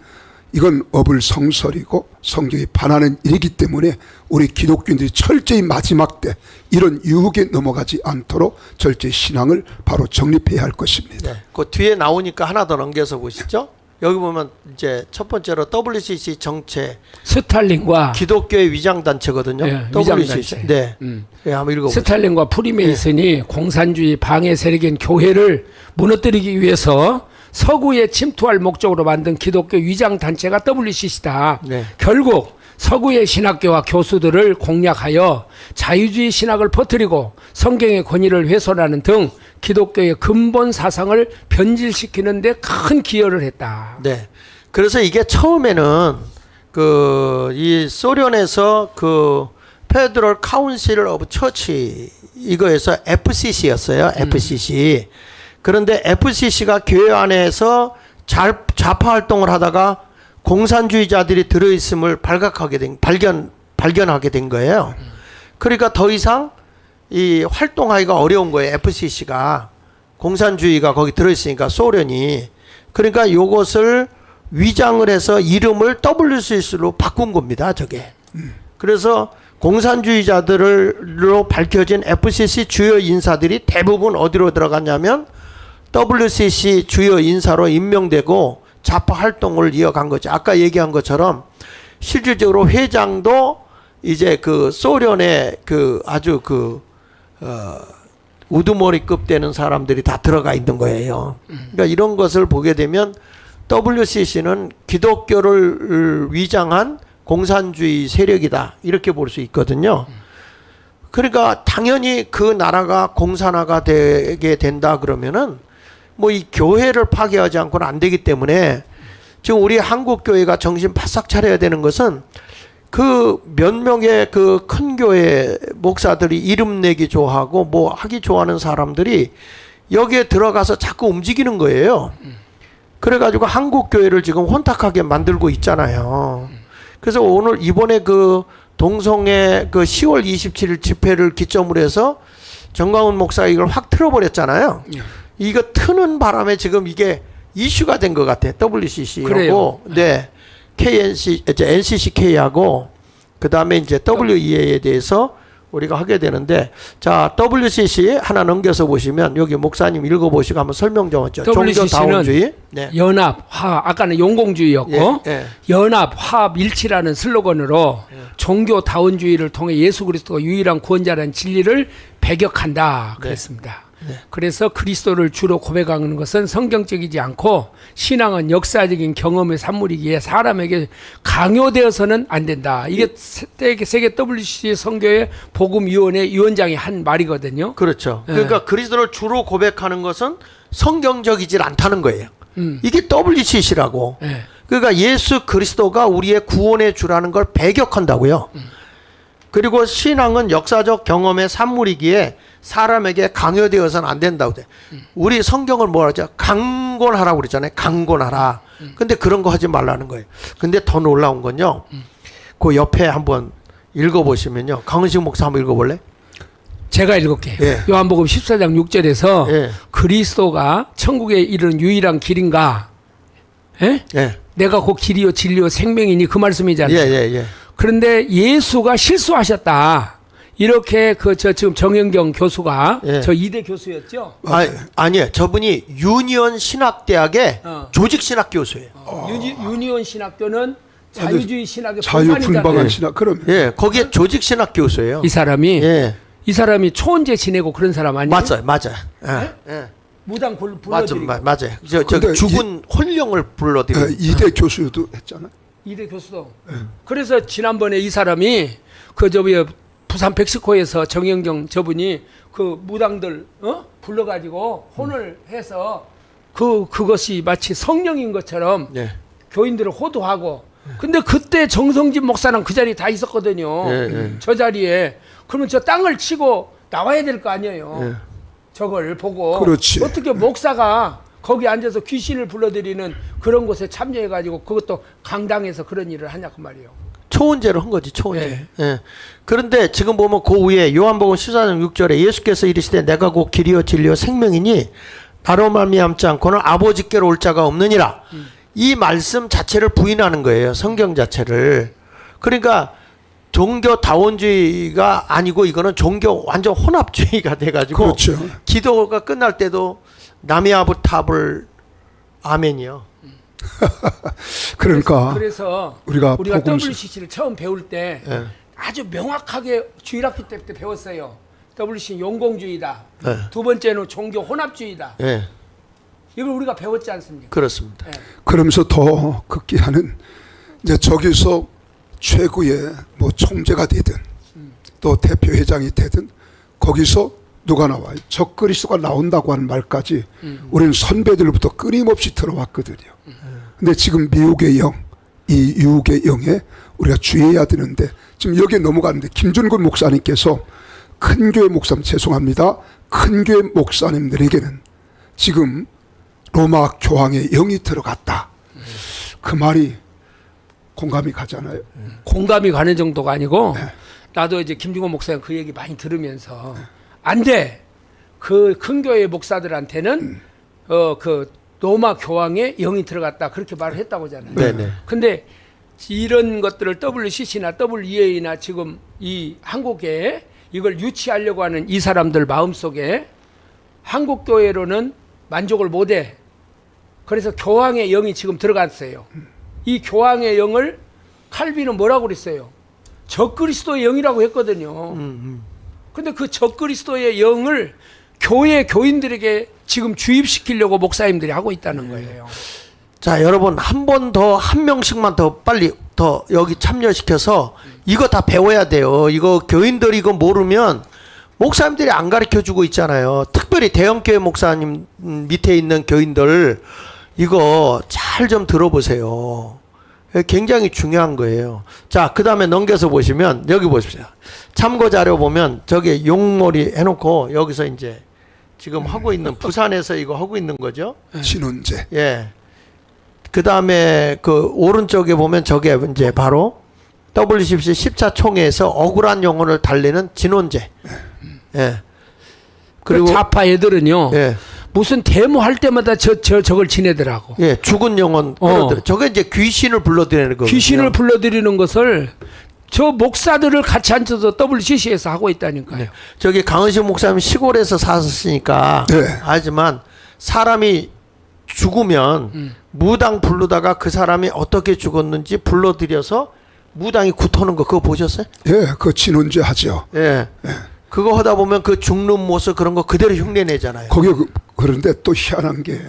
이건 어불성설이고 성경에 반하는 일이기 때문에 우리 기독교인들이 철저히 마지막 때 이런 유혹에 넘어가지 않도록 철저히 신앙을 바로 정립해야 할 것입니다. 네. 그 뒤에 나오니까 하나 더 넘겨서 보시죠. 여기 보면 이제 첫 번째로 WCC 정체 스탈린과 기독교의 위장 단체거든요. 네, WCC. 위장단체. 네. 네, 한번 읽어보세요. 스탈린과 프리메이슨이 공산주의 방해 세력인 교회를 무너뜨리기 위해서 서구에 침투할 목적으로 만든 기독교 위장 단체가 WCC다. 네. 결국 서구의 신학교와 교수들을 공략하여 자유주의 신학을 퍼뜨리고 성경의 권위를 훼손하는 등 기독교의 근본 사상을 변질시키는 데 큰 기여를 했다. 네. 그래서 이게 처음에는 이 소련에서 페더럴 카운실 오브 처치 이거에서 FCC였어요. FCC. 그런데 FCC가 교회 안에서 좌파 활동을 하다가 공산주의자들이 들어있음을 발견하게 된 거예요. 그러니까 더 이상 이 활동하기가 어려운 거예요. FCC가 공산주의가 거기 들어있으니까 소련이. 그러니까 요것을 위장을 해서 이름을 WCC로 바꾼 겁니다. 저게. 그래서 공산주의자들로 밝혀진 FCC 주요 인사들이 대부분 어디로 들어갔냐면 WCC 주요 인사로 임명되고 좌파 활동을 이어간 거죠. 아까 얘기한 것처럼 실질적으로 회장도 이제 소련의 아주 우두머리급 되는 사람들이 다 들어가 있는 거예요. 그러니까 이런 것을 보게 되면 WCC는 기독교를 위장한 공산주의 세력이다. 이렇게 볼 수 있거든요. 그러니까 당연히 그 나라가 공산화가 되게 된다 그러면은 뭐 이 교회를 파괴하지 않고는 안 되기 때문에 지금 우리 한국 교회가 정신 바싹 차려야 되는 것은 몇 명의 큰 교회 목사들이 이름 내기 좋아하고 뭐 하기 좋아하는 사람들이 여기에 들어가서 자꾸 움직이는 거예요. 그래가지고 한국 교회를 지금 혼탁하게 만들고 있잖아요. 그래서 이번에 동성애 10월 27일 집회를 기점으로 해서 정광훈 목사가 이걸 확 틀어버렸잖아요. 이거 트는 바람에 지금 이게 이슈가 된 것 같아. WCC하고, 네, NCCK하고, 그 다음에 이제 WEA에 대해서 우리가 하게 되는데, 자, WCC 하나 넘겨서 보시면 여기 목사님 읽어보시고 한번 설명 좀 하죠. 종교다원주의. 네. 연합, 화합, 아까는 용공주의였고 예, 예. 연합, 화합, 일치라는 슬로건으로 종교다원주의를 통해 예수 그리스도가 유일한 구원자라는 진리를 배격한다 그랬습니다. 네. 그래서 그리스도를 주로 고백하는 것은 성경적이지 않고 신앙은 역사적인 경험의 산물이기에 사람에게 강요되어서는 안 된다. 이게 세계 WCC 선교회 복음위원회 위원장이 한 말이거든요. 그렇죠. 네. 그러니까 그리스도를 주로 고백하는 것은 성경적이질 않다는 거예요. 이게 WCC라고. 네. 그러니까 예수 그리스도가 우리의 구원의 주라는 걸 배격한다고요. 그리고 신앙은 역사적 경험의 산물이기에 사람에게 강요되어서는 안 된다고 돼. 우리 성경을 뭐라 하죠? 강권하라고 그랬잖아요. 강권하라. 근데 그런 거 하지 말라는 거예요. 근데 더 놀라운 건요. 그 옆에 한번 읽어보시면요. 강은식 목사 한번 읽어볼래? 제가 읽을게요. 예. 요한복음 14장 6절에서 예. 그리스도가 천국에 이르는 유일한 길인가? 예? 예. 내가 곧 길이요 진리요 생명이니 그 말씀이잖아요. 예. 그런데 예수가 실수하셨다. 이렇게 지금 정영경 교수가 예. 저 이대 교수였죠. 아니에요. 저분이 유니온 신학대학의 조직 신학 교수예요. 유니온 신학교는 자유주의 신학의 자유분방한 본산이잖아요. 신학. 그럼 예, 거기에 조직 신학 교수예요. 이 사람이 예. 이 사람이 초원제 지내고 그런 사람 아니에요? 맞아요. 예. 무당 불러드리고 맞아요. 저 근데 죽은 혼령을 불러드리고. 이대 교수도 했잖아. 이대 교수도. 그래서 지난번에 이 사람이 부산 백스코에서 정영경 저분이 그 무당들 불러가지고 혼을 해서 그것이 마치 성령인 것처럼 네. 교인들을 호도하고. 근데 그때 정성진 목사랑 그 자리에 다 있었거든요. 저 자리에. 그러면 저 땅을 치고 나와야 될 거 아니에요. 저걸 보고. 그렇지. 어떻게 목사가 거기 앉아서 귀신을 불러들이는 그런 곳에 참여해가지고 그것도 강당에서 그런 일을 하냐고 말이에요. 초혼제로 한 거지, 초혼제. 예. 그런데 지금 보면 그 위에 요한복음 14장 6절에 예수께서 이르시되 내가 곧 길이요 진리요 생명이니 나로 말미암지 않고는 아버지께로 올 자가 없느니라. 이 말씀 자체를 부인하는 거예요. 성경 자체를. 그러니까 종교다원주의가 아니고 이거는 종교 완전 혼합주의가 돼가지고 그렇죠. 기도가 끝날 때도 나미아부탑을 아멘이요. 그러니까 그래서 우리가 WCC를 처음 배울 때 예. 아주 명확하게 주일학기 때부터 배웠어요. WCC 용공주의다. 예. 두 번째는 종교 혼합주의다. 예. 이걸 우리가 배웠지 않습니까? 그렇습니다. 예. 그러면서 더 극기하는 이제 저기서 최고의 뭐 총재가 되든 또 대표회장이 되든 거기서 누가 나와요? 적그리스도가 나온다고 하는 말까지 우리는 선배들로부터 끊임없이 들어왔거든요. 근데 지금 미국의 영, 이 유혹의 영에 우리가 주의해야 되는데 지금 여기에 넘어가는데 김준근 목사님께서 큰 교회 목사님 죄송합니다. 큰 교회 목사님들에게는 지금 로마 교황의 영이 들어갔다. 그 말이 공감이 가잖아요. 공감이 가는 정도가 아니고 네. 나도 이제 김중호 목사님 그 얘기 많이 들으면서 안 돼. 그 큰 교회 목사들한테는 그 로마 교황의 영이 들어갔다 그렇게 말을 했다고 하잖아요. 네네. 근데 이런 것들을 WCC나 WEA나 지금 이 한국에 이걸 유치하려고 하는 이 사람들 마음속에 한국 교회로는 만족을 못해. 그래서 교황의 영이 지금 들어갔어요. 이 교황의 영을 칼빈은 뭐라고 그랬어요? 적그리스도의 영이라고 했거든요. 근데 그 적그리스도의 영을 교회 교인들에게 지금 주입시키려고 목사님들이 하고 있다는 거예요. 자, 여러분 한 번 더 한 명씩만 더 빨리 더 여기 참여시켜서 이거 다 배워야 돼요. 이거 교인들이 이거 모르면 목사님들이 안 가르쳐 주고 있잖아요. 특별히 대형교회 목사님 밑에 있는 교인들 이거 잘 좀 들어보세요. 굉장히 중요한 거예요. 자, 그 다음에 넘겨서 보시면 여기 보십시오. 참고 자료 보면 저기 용머리 해놓고 여기서 이제 지금 하고 있는 부산에서 이거 하고 있는 거죠. 신혼제. 예. 그 다음에 그 오른쪽에 보면 저게 이제 바로 WCC 10차 총회에서 억울한 영혼을 달래는 진혼제. 예. 그리고 좌파 애들은요. 예. 무슨 데모할 때마다 저걸 지내더라고. 예, 죽은 영혼 불러들. 저게 이제 귀신을 불러들이는 거예요. 귀신을 불러들이는 것을 저 목사들을 같이 앉아서 WCC에서 하고 있다니까요. 네. 저기 강은식 목사님 시골에서 사셨으니까 네. 알지만 사람이 죽으면 무당 부르다가 그 사람이 어떻게 죽었는지 불러들여서 무당이 굿하는 거 그거 보셨어요? 예, 그 진혼제 하죠. 예. 그거 하다 보면 그 죽는 모습 그런 거 그대로 흉내내잖아요. 거기에 그런데 또 희한한 게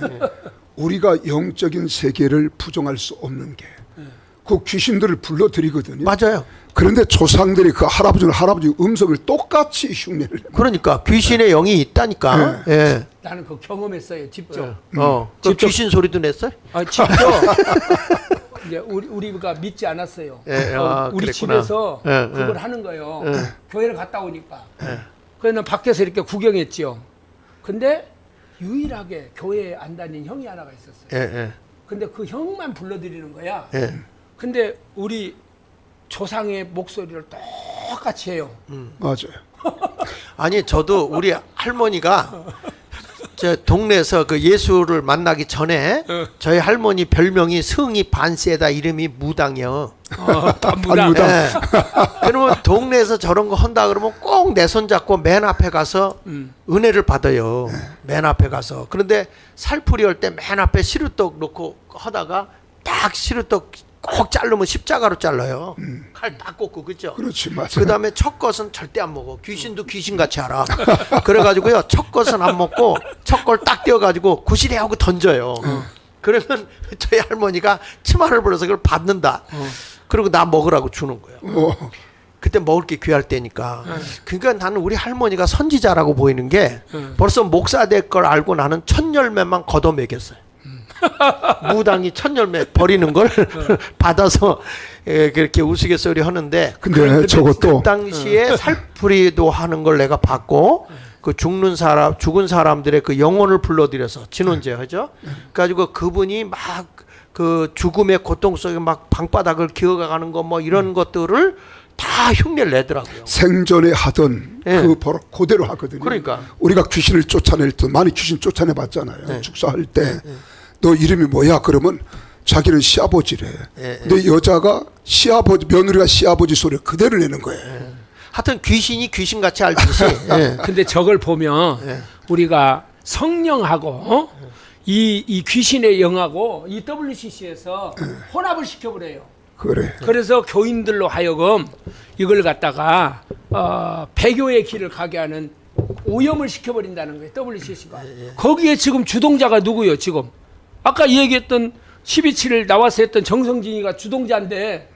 우리가 영적인 세계를 부정할 수 없는 게 그 귀신들을 불러들이거든요. 맞아요. 그런데 조상들이 그 할아버지는 할아버지 음성을 똑같이 흉내를 내요. 그러니까 귀신의 영이 있다니까. 예. 나는 그거 경험했어요. 직접. 그 직접- 귀신 소리도 냈어요? 아, 직접. 이제 우리가 믿지 않았어요. 예, 우리 그랬구나. 집에서 예, 그걸 예. 하는 거예요. 교회를 갔다 오니까. 그래서 난 밖에서 이렇게 구경했지요. 근데 유일하게 교회에 안 다닌 형이 하나가 있었어요. 예, 예. 근데 그 형만 불러들이는 거야. 예. 근데 우리 조상의 목소리를 똑같이 해요. 맞아요. 아니 저도 우리 할머니가 저 동네에서 그 예수를 만나기 전에 저희 할머니 별명이 성이 반세다 이름이 무당이요. 반무당. 무당. 예. 그러면 동네에서 저런 거 한다 그러면 꼭 내 손 잡고 맨 앞에 가서 은혜를 받아요. 맨 앞에 가서. 그런데 살풀이 할 때 맨 앞에 시루떡 놓고 하다가 딱 시루떡 꼭 자르면 십자가로 잘라요. 칼 딱 꽂고 그죠? 그렇지, 맞아요. 그 다음에 첫 것은 절대 안 먹어. 귀신도 귀신같이 알아. 그래가지고요 첫 것은 안 먹고 첫 걸 딱 떼어가지고 구시대 하고 던져요. 그러면 저희 할머니가 치마를 불어서 그걸 받는다. 그리고 나 먹으라고 주는 거예요. 그때 먹을 게 귀할 때니까. 그러니까 나는 우리 할머니가 선지자라고 보이는 게 벌써 목사 될 걸 알고 나는 첫 열매만 걷어 먹였어요. 무당이 첫 열매 버리는 걸 받아서 그렇게 우스갯소리 하는데 근데 저것도 그 당시에 살풀이도 하는 걸 내가 봤고 그 죽은 사람들의 그 영혼을 불러들여서 진혼제 하죠. 그래가지고 그분이 막 그 죽음의 고통 속에 막 방바닥을 기어가는 거 뭐 이런 것들을 다 흉내를 내더라고요. 생전에 하던 예. 그 버릇 그대로 하거든요. 그러니까. 우리가 귀신을 쫓아낼 때 많이 귀신 쫓아내 봤잖아요. 네. 축사할 때 너 이름이 뭐야? 그러면 자기는 시아버지래. 예, 근데 여자가 시아버지 며느리가 시아버지 소리를 그대로 내는 거예요. 하여튼 귀신이 귀신같이 알듯이 예. 근데 저걸 보면 예. 우리가 성령하고 이 귀신의 영하고 이 WCC에서 혼합을 시켜버려요. 그래. 그래서 교인들로 하여금 이걸 갖다가 배교의 길을 가게 하는 오염을 시켜버린다는 거예요. WCC가. 거기에 지금 주동자가 누구요? 지금 아까 얘기했던 12.7을 나와서 했던 정성진이가 주동자인데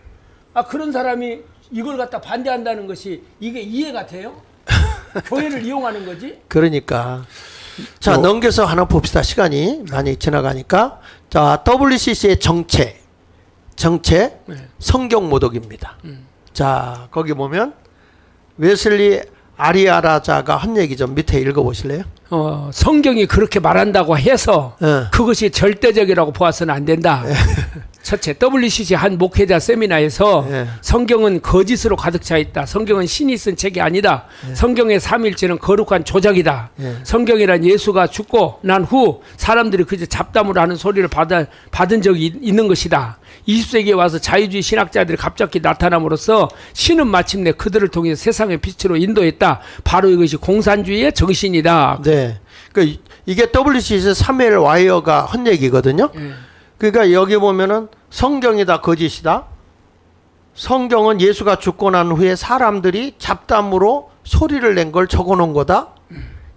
그런 사람이 이걸 갖다 반대한다는 것이 이게 이해가 돼요? 교회를 이용하는 거지? 그러니까 자 넘겨서 하나 봅시다. 시간이 많이 지나가니까 자 WCC의 정체 네. 성경 모독입니다. 자 거기 보면 웨슬리 아리아라자가 한 얘기 좀 밑에 읽어보실래요? 성경이 그렇게 말한다고 해서 그것이 절대적이라고 보아서는 안 된다. 첫째, WCC 한 목회자 세미나에서 성경은 거짓으로 가득 차 있다. 성경은 신이 쓴 책이 아니다. 성경의 삼일체는 거룩한 조작이다. 성경이란 예수가 죽고 난 후 사람들이 그저 잡담으로 하는 소리를 받은 적이 있는 것이다. 20세기에 와서 자유주의 신학자들이 갑자기 나타남으로써 신은 마침내 그들을 통해 세상의 빛으로 인도했다. 바로 이것이 공산주의의 정신이다. 네. 그 이게 WCC 사무엘 와이어가 한 얘기거든요. 그러니까 여기 보면은 성경이 다 거짓이다. 성경은 예수가 죽고 난 후에 사람들이 잡담으로 소리를 낸 걸 적어 놓은 거다.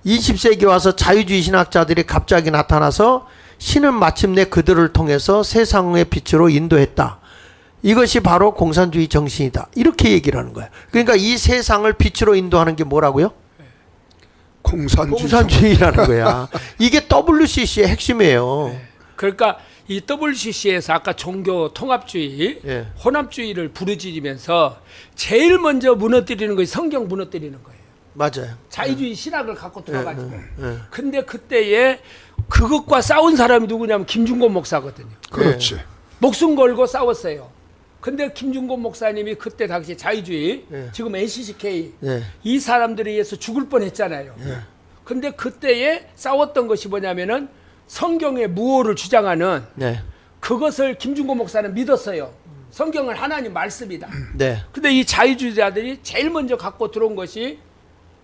20세기 와서 자유주의 신학자들이 갑자기 나타나서 신은 마침내 그들을 통해서 세상의 빛으로 인도했다. 이것이 바로 공산주의 정신이다. 이렇게 얘기를 하는 거야. 그러니까 이 세상을 빛으로 인도하는 게 뭐라고요? 공산주의라는 거야. 이게 WCC의 핵심이에요. 그러니까 이 WCC에서 아까 종교 통합주의, 혼합주의를 부르짖으면서 제일 먼저 무너뜨리는 것이 성경 무너뜨리는 거예요. 맞아요. 자유주의 신학을 갖고 들어가지고. 근데 그때에 그것과 싸운 사람이 누구냐면 김중곤 목사거든요. 그렇지. 목숨 걸고 싸웠어요. 근데 김중곤 목사님이 그때 당시 자유주의, 지금 NCCK 이 사람들에 의해서 죽을 뻔했잖아요. 근데 그때에 싸웠던 것이 뭐냐면은 성경의 무오를 주장하는 그것을 김중곤 목사는 믿었어요. 성경은 하나님 말씀이다. 근데 이 자유주의자들이 제일 먼저 갖고 들어온 것이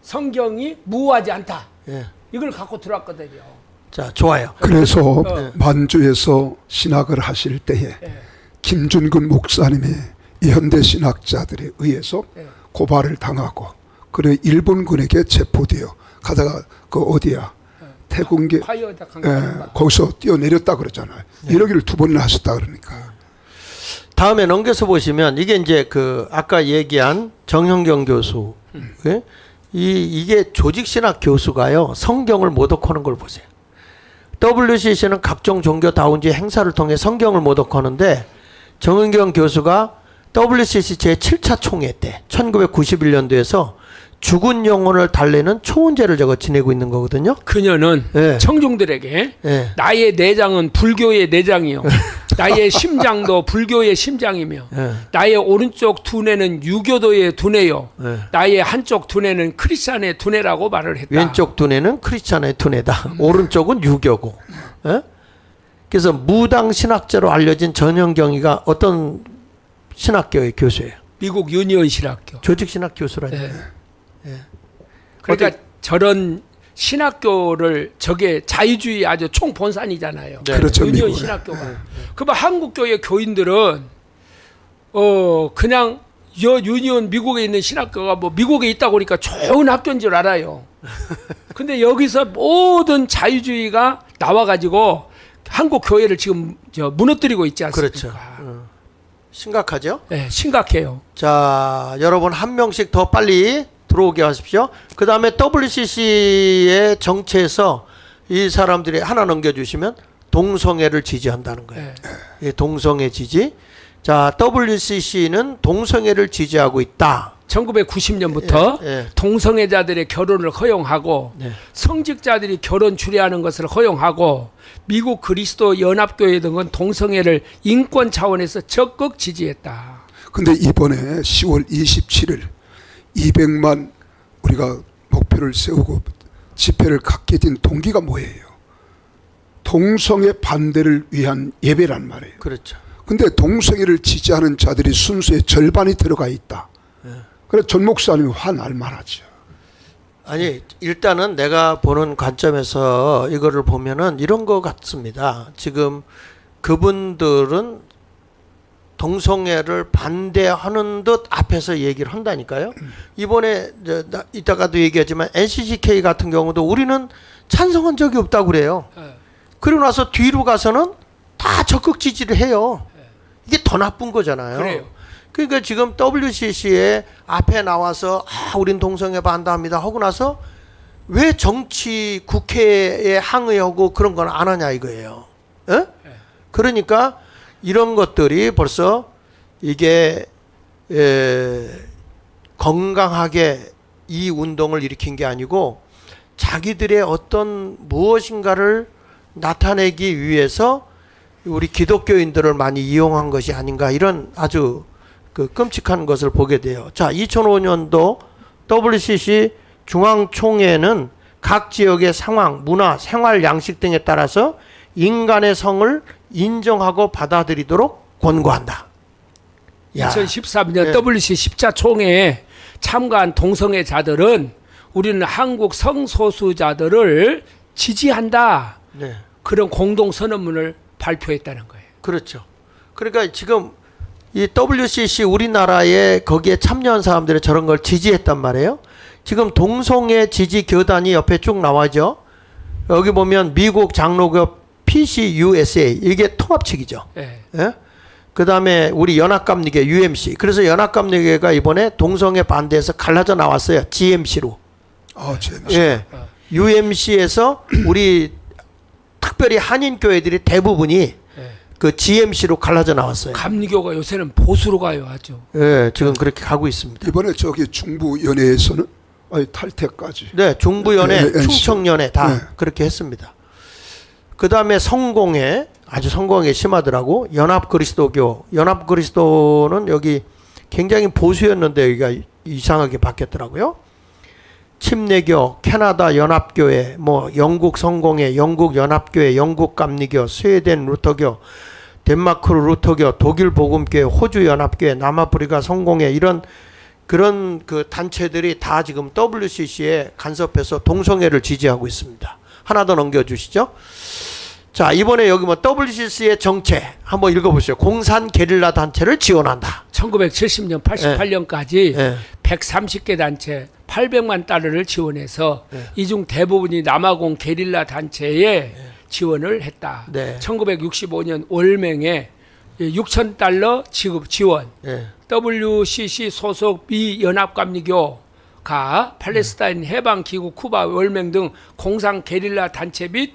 성경이 무오하지 않다. 이걸 갖고 들어왔거든요. 자, 좋아요. 그래서 만주에서 신학을 하실 때에 김준근 목사님이 이 현대 신학자들에 의해서 고발을 당하고 그래 일본군에게 체포되어 가다가 그 어디야 태국에 거기서 뛰어내렸다 그러잖아요. 이러기를 2번이나 하셨다 그러니까. 다음에 넘겨서 보시면 이게 이제 그 아까 얘기한 정형경 교수 이게 조직신학 교수가요 성경을 모독하는 걸 보세요. WCC는 각종 종교다운지 행사를 통해 성경을 모독하는데 정은경 교수가 WCC 제7차 총회 때 1991년도에서 죽은 영혼을 달래는 초원제를 저거 지내고 있는 거거든요. 그녀는 청중들에게 나의 내장은 불교의 내장이요. 나의 심장도 불교의 심장이며 나의 오른쪽 두뇌는 유교도의 두뇌요. 나의 한쪽 두뇌는 크리스찬의 두뇌라고 말을 했다. 왼쪽 두뇌는 크리스찬의 두뇌다. 오른쪽은 유교고. 그래서 무당 신학자로 알려진 전형경이가 어떤 신학교의 교수예요? 미국 유니온 신학교. 조직 신학 교수라니까요. 그러니까 저런 신학교를 저게 자유주의 아주 총본산이잖아요. 그렇죠. 유니온 미국은. 신학교가. 그러면 한국교회 교인들은 그냥 유니온 미국에 있는 신학교가 뭐 미국에 있다 보니까 좋은 학교인 줄 알아요. 근데 여기서 모든 자유주의가 나와가지고 한국 교회를 지금 무너뜨리고 있지 않습니까? 그렇죠. 심각하죠? 네, 심각해요. 자, 여러분 한 명씩 더 빨리 들어오게 하십시오. 그 다음에 WCC의 정체에서 이 사람들이 하나 넘겨주시면 동성애를 지지한다는 거예요. 예, 동성애 지지. 자, WCC는 동성애를 지지하고 있다. 1990년부터 동성애자들의 결혼을 허용하고 성직자들이 결혼 주례하는 것을 허용하고 미국 그리스도 연합교회 등은 동성애를 인권 차원에서 적극 지지했다. 근데 이번에 10월 27일 200만 우리가 목표를 세우고 집회를 갖게 된 동기가 뭐예요? 동성애 반대를 위한 예배란 말이에요. 그렇죠. 근데 동성애를 지지하는 자들이 순수의 절반이 들어가 있다. 그래서 전 목사님이 화날 만하죠. 아니 일단은 내가 보는 관점에서 이거를 보면은 이런 것 같습니다. 지금 그분들은 동성애를 반대하는 듯 앞에서 얘기를 한다니까요. 이번에 이따가도 얘기하지만 NCCK 같은 경우도 우리는 찬성한 적이 없다고 그래요. 그리고 나서 뒤로 가서는 다 적극 지지를 해요. 이게 더 나쁜 거잖아요. 그래요. 그러니까 지금 WCC에 앞에 나와서 우린 동성애 반대합니다 하고 나서 왜 정치 국회에 항의하고 그런 건 안 하냐 이거예요. 에? 그러니까 이런 것들이 벌써 이게 건강하게 이 운동을 일으킨 게 아니고 자기들의 어떤 무엇인가를 나타내기 위해서 우리 기독교인들을 많이 이용한 것이 아닌가 이런 아주 그 끔찍한 것을 보게 돼요. 자, 2005년도 WCC 중앙총회는 각 지역의 상황, 문화, 생활 양식 등에 따라서 인간의 성을 인정하고 받아들이도록 권고한다. 야. 2013년 네. WCC 10차 총회에 참가한 동성애자들은 우리는 한국 성소수자들을 지지한다. 네. 그런 공동 선언문을 발표했다는 거예요. 그렇죠. 그러니까 지금 이 WCC 우리나라에 거기에 참여한 사람들이 저런 걸 지지했단 말이에요. 지금 동성애 지지 교단이 옆에 쭉 나와죠. 여기 보면 미국 장로교 PCUSA 이게 통합 측이죠. 예. 예? 그다음에 우리 연합감리교 UMC. 그래서 연합감리교가 이번에 동성애 반대해서 갈라져 나왔어요. GMC로. GMC. 예. UMC에서 우리 특별히 한인 교회들이 대부분이 그 GMC로 갈라져 나왔어요. 감리교가 요새는 보수로 가요, 아주. 예, 지금 그렇게 가고 있습니다. 이번에 저기 중부연회에서는 탈퇴까지. 네, 중부연회, 네, 충청연회 다 네. 그렇게 했습니다. 그 다음에 성공회, 아주 성공회 심하더라고. 연합그리스도교, 연합그리스도는 여기 굉장히 보수였는데 여기가 이상하게 바뀌었더라고요. 침례교, 캐나다 연합교회, 뭐 영국 성공회, 영국 연합교회, 영국 감리교, 스웨덴 루터교, 덴마크 루터교, 독일 복음교회, 호주 연합교회, 남아프리카 성공회 이런 그런 그 단체들이 다 지금 WCC에 간섭해서 동성애를 지지하고 있습니다. 하나 더 넘겨주시죠. 자, 이번에 여기 뭐 WCC의 정체 한번 읽어보시죠. 공산 게릴라 단체를 지원한다. 1970년, 88년까지 예. 130개 단체 800만 달러를 지원해서 이 중 대부분이 남아공 게릴라 단체에 지원을 했다. 네. 1965년 월맹에 6천 달러 지급 지원. 예. WCC 소속 미 연합감리교가 팔레스타인 해방기구 쿠바 월맹 등 공산 게릴라 단체 및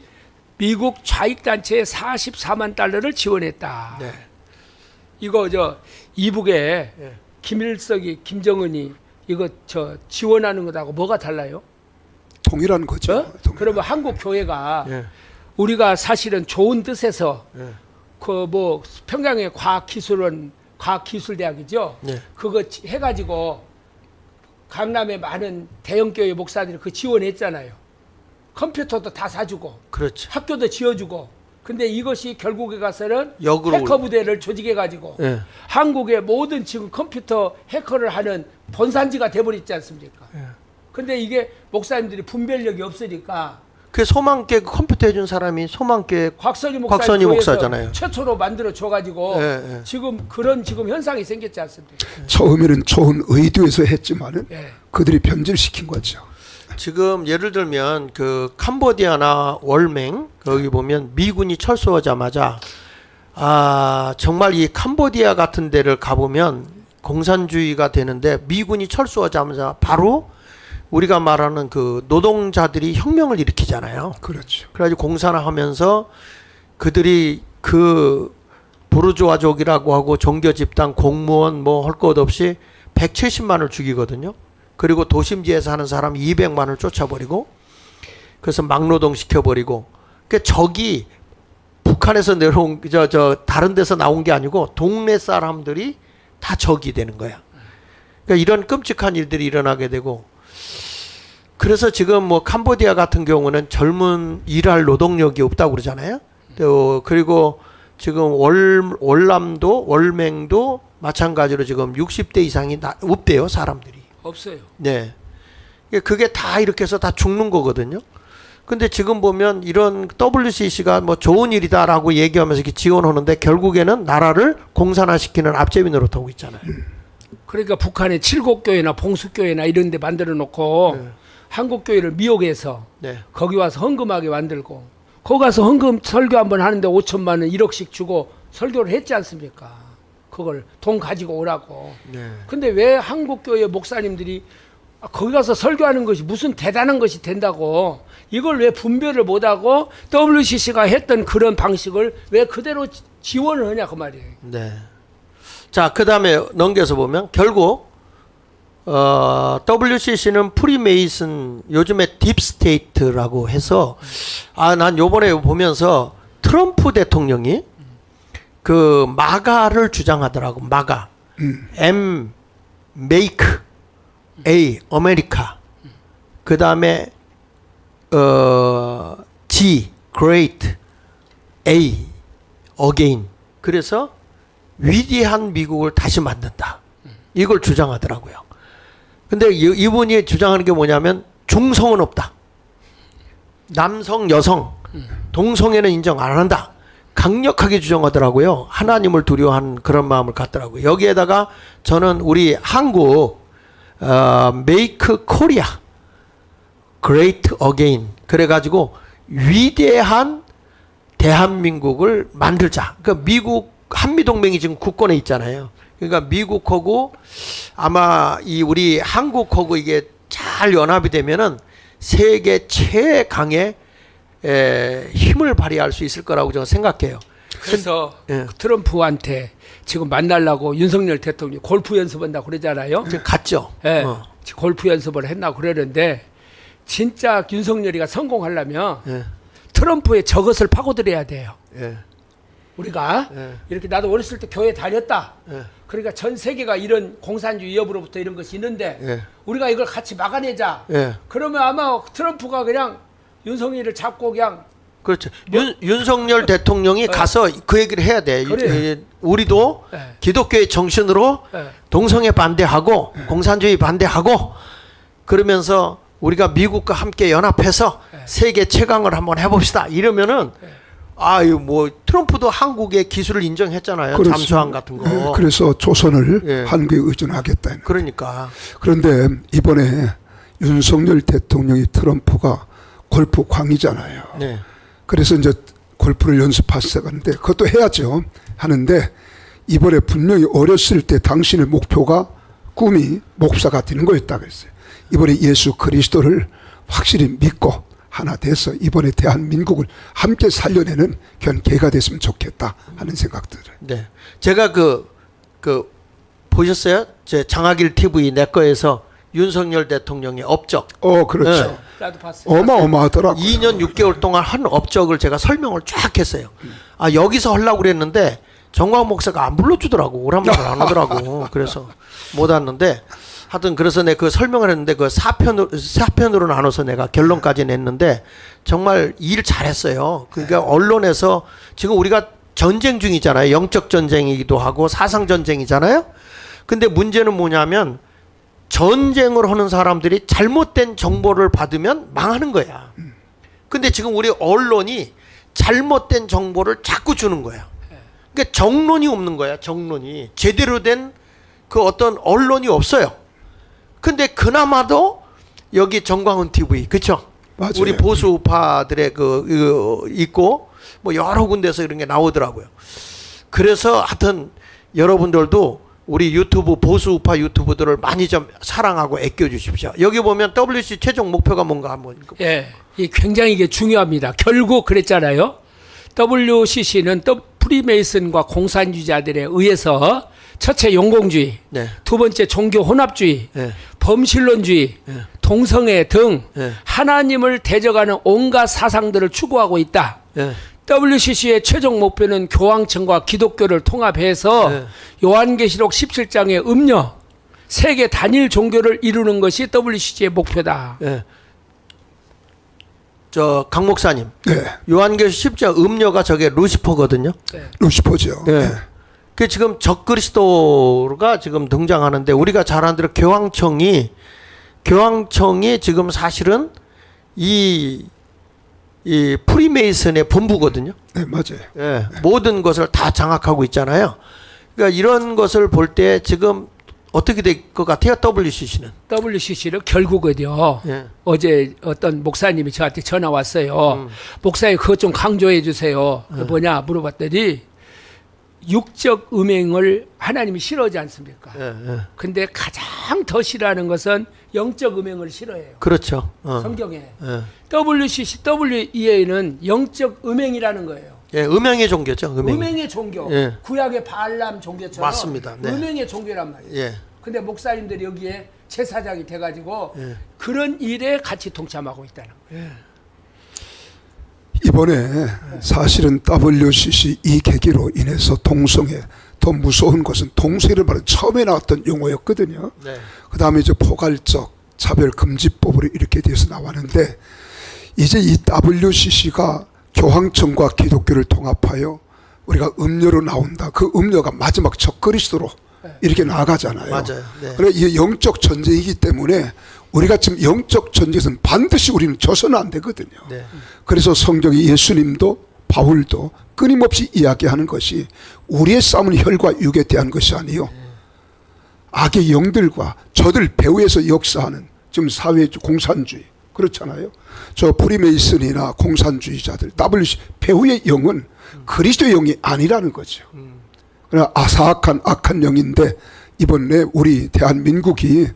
미국 좌익 단체에 44만 달러를 지원했다. 네. 이거 저 이북에 예. 김일성이 김정은이 이거 저 지원하는 것하고 뭐가 달라요? 동일한 거죠. 어? 그러면 한국 교회가 예. 우리가 사실은 좋은 뜻에서 예. 그 뭐 평양의 과학기술대학이죠. 네. 그거 해가지고 강남에 많은 대형교회 목사들이 그 지원했잖아요. 컴퓨터도 다 사주고 그렇죠. 학교도 지어주고. 근데 이것이 결국에 가서는 역으로 해커 부대를 조직해가지고 예. 한국의 모든 지금 컴퓨터 해커를 하는 본산지가 돼버렸지 않습니까? 예. 근데 이게 목사님들이 분별력이 없으니까 그 소망계 컴퓨터 해준 사람이 소망계 곽선희 곽선희 목사잖아요. 최초로 만들어 줘가지고 예, 예. 지금 그런 지금 현상이 생겼지 않습니까? 처음에는 좋은 의도에서 했지만은 예. 그들이 변질시킨 거죠. 지금 예를 들면 그 캄보디아나 월맹 거기 보면 미군이 철수하자마자 정말 이 캄보디아 같은 데를 가보면 공산주의가 되는데 미군이 철수하자마자 바로 우리가 말하는 그 노동자들이 혁명을 일으키잖아요. 그렇죠. 그래가지고 공산화하면서 그들이 그 부르주아족이라고 하고 종교 집단 공무원 뭐 할 것 없이 170만을 죽이거든요. 그리고 도심지에 사는 사람 200만을 쫓아버리고 그래서 막노동 시켜버리고 그 적이 북한에서 내려온 저 다른 데서 나온 게 아니고 동네 사람들이 다 적이 되는 거야. 그러니까 이런 끔찍한 일들이 일어나게 되고 그래서 지금 뭐 캄보디아 같은 경우는 젊은 일할 노동력이 없다고 그러잖아요. 또 그리고 지금 월남도 월맹도 마찬가지로 지금 60대 이상이 없대요, 사람들이. 없어요. 네. 그게 다 이렇게 해서 다 죽는 거거든요. 근데 지금 보면 이런 WCC가 뭐 좋은 일이다라고 얘기하면서 이렇게 지원하는데 결국에는 나라를 공산화시키는 앞제비 노릇하고 있잖아요. 그러니까 북한의 칠곡교회나 봉수교회나 이런 데 만들어 놓고 한국교회를 미혹해서 네. 거기 와서 헌금하게 만들고 거기 가서 헌금 설교 한번 하는데 5천만 원 1억씩 주고 설교를 했지 않습니까? 그걸 돈 가지고 오라고. 네. 근데 왜 한국교회 목사님들이 거기 가서 설교하는 것이 무슨 대단한 것이 된다고 이걸 왜 분별을 못하고 WCC가 했던 그런 방식을 왜 그대로 지원을 하냐 그 말이에요. 네. 자, 그 다음에 넘겨서 보면 결국 WCC는 프리메이슨 요즘에 딥스테이트라고 해서 난 요번에 보면서 트럼프 대통령이 그 마가를 주장하더라고. 마가 M make A 아메리카 그 다음에 G great A again 그래서 위대한 미국을 다시 만든다. 이걸 주장하더라고요. 근데 이분이 주장하는 게 뭐냐면 중성은 없다. 남성, 여성, 동성애는 인정 안 한다. 강력하게 주장하더라고요. 하나님을 두려워하는 그런 마음을 갖더라고요. 여기에다가 저는 우리 한국 Make Korea Great Again 그래가지고 위대한 대한민국을 만들자. 그러니까 미국 한미동맹이 지금 국권에 있잖아요. 그러니까 미국하고 아마 이 우리 한국하고 이게 잘 연합이 되면은 세계 최강의 힘을 발휘할 수 있을 거라고 저는 생각해요. 그래서 예. 트럼프한테 지금 만나려고 윤석열 대통령이 골프 연습한다고 그러잖아요. 지금 갔죠. 예, 골프 연습을 했나 그러는데 진짜 윤석열이가 성공하려면 예. 트럼프의 저것을 파고들어야 돼요. 예. 우리가 예. 이렇게 나도 어렸을 때 교회 다녔다. 예. 그러니까 전 세계가 이런 공산주의 위협으로부터 이런 것이 있는데 예. 우리가 이걸 같이 막아내자. 예. 그러면 아마 트럼프가 그냥 윤석열이를 잡고 그냥 그렇죠. 윤석열 대통령이 가서 그 얘기를 해야 돼. 그래요. 우리도 네. 기독교의 정신으로 네. 동성애 반대하고 공산주의 반대하고 그러면서 우리가 미국과 함께 연합해서 세계 최강을 한번 해봅시다. 이러면은 아유 뭐 트럼프도 한국의 기술을 인정했잖아요. 그렇습니다. 잠수함 같은 거. 그래서 조선을 예. 한국에 의존하겠다. 그러니까 그런데 이번에 윤석열 대통령이 트럼프가 골프 광이잖아요. 네. 그래서 이제 골프를 연습하시다 가는데 그것도 해야죠. 하는데 이번에 분명히 어렸을 때 당신의 목표가 꿈이 목사가 되는 거였다고 했어요. 이번에 예수 그리스도를 확실히 믿고 하나 돼서 이번에 대한민국을 함께 살려내는 그런 계기가 됐으면 좋겠다 하는 생각들을. 네. 제가 그 보셨어요? 제 장하길 TV 내 거에서 윤석열 대통령의 업적. 그렇죠. 네. 나도 봤어요. 어마어마하더라고요. 2년 6개월 동안 한 업적을 제가 설명을 쫙 했어요. 여기서 하려고 그랬는데 정광 목사가 안 불러주더라고. 오란 말을 안 하더라고. 그래서 못 왔는데 하여튼 그래서 내가 그 설명을 했는데 그 4편으로 나눠서 내가 결론까지 냈는데 정말 일 잘했어요. 그러니까 언론에서 지금 우리가 전쟁 중이잖아요. 영적 전쟁이기도 하고 사상 전쟁이잖아요. 근데 문제는 뭐냐면 전쟁을 하는 사람들이 잘못된 정보를 받으면 망하는 거야. 근데 지금 우리 언론이 잘못된 정보를 자꾸 주는 거야. 그러니까 정론이 없는 거야. 정론이 제대로 된 그 어떤 언론이 없어요. 근데 그나마도 여기 정광훈 TV 그쵸? 맞아요. 우리 보수 우파들의 그 있고 뭐 여러 군데서 이런 게 나오더라고요. 그래서 하여튼 여러분들도 우리 유튜브 보수 우파 유튜브들을 많이 좀 사랑하고 아껴 주십시오. 여기 보면 WC 최종 목표가 뭔가 한번 읽어보세요. 예, 이 굉장히 이게 중요합니다. 결국 그랬잖아요. WCC는 프리메이슨과 공산주의자들에 의해서 첫째 용공주의, 네. 두 번째 종교 혼합주의, 네. 범신론주의, 네. 동성애 등 네. 하나님을 대적하는 온갖 사상들을 추구하고 있다. 네. WCC의 최종 목표는 교황청과 기독교를 통합해서 네. 요한계시록 17장의 음녀 세계 단일 종교를 이루는 것이 WCC의 목표다. 네. 강 목사님, 네. 요한계시 10장 음녀가 저게 루시퍼거든요. 네. 루시퍼죠. 네. 그 지금 적그리스도가 지금 등장하는데 우리가 잘 아는 대로 교황청이 지금 사실은 이 이 프리메이슨의 본부거든요. 네, 맞아요. 예, 모든 것을 다 장악하고 있잖아요. 그러니까 이런 것을 볼 때 지금 어떻게 될 것 같아요, WCC는? WCC를 결국은요. 예. 어제 어떤 목사님이 저한테 전화 왔어요. 목사님 그것 좀 강조해 주세요. 뭐냐 물어봤더니 육적 음행을 하나님이 싫어하지 않습니까? 예. 근데 가장 더 싫어하는 것은 영적 음행을 싫어해요. 그렇죠. 성경에 예. WCC, WEA는 영적 음행이라는 거예요. 예, 음행의 종교죠. 음행의 종교. 예. 구약의 바알람 종교처럼 맞습니다. 네. 음행의 종교란 말이에요. 예. 근데 목사님들이 여기에 제사장이 돼가지고 예. 그런 일에 같이 동참하고 있다는 거예요. 이번에 사실은 WCC 이 계기로 인해서 동성애 더 무서운 것은 동성애를 말하는 처음에 나왔던 용어였거든요. 네. 그 다음에 이제 포괄적 차별금지법으로 이렇게 돼서 나왔는데 이제 이 WCC가 교황청과 기독교를 통합하여 우리가 음료로 나온다. 그 음료가 마지막 적그리스도로 이렇게 나가잖아요. 맞아요. 네. 그래 이 영적 전쟁이기 때문에 우리가 지금 영적 전쟁에서는 반드시 우리는 져서는 안 되거든요. 네. 그래서 성경이 예수님도 바울도 끊임없이 이야기하는 것이 우리의 싸움은 혈과 육에 대한 것이 아니요 악의 영들과 저들 배후에서 역사하는 지금 사회 공산주의 그렇잖아요. 저 프리메이슨이나 공산주의자들 WC 배후의 영은 그리스도의 영이 아니라는 거죠. 그러나 아사악한 악한 영인데 이번에 우리 대한민국이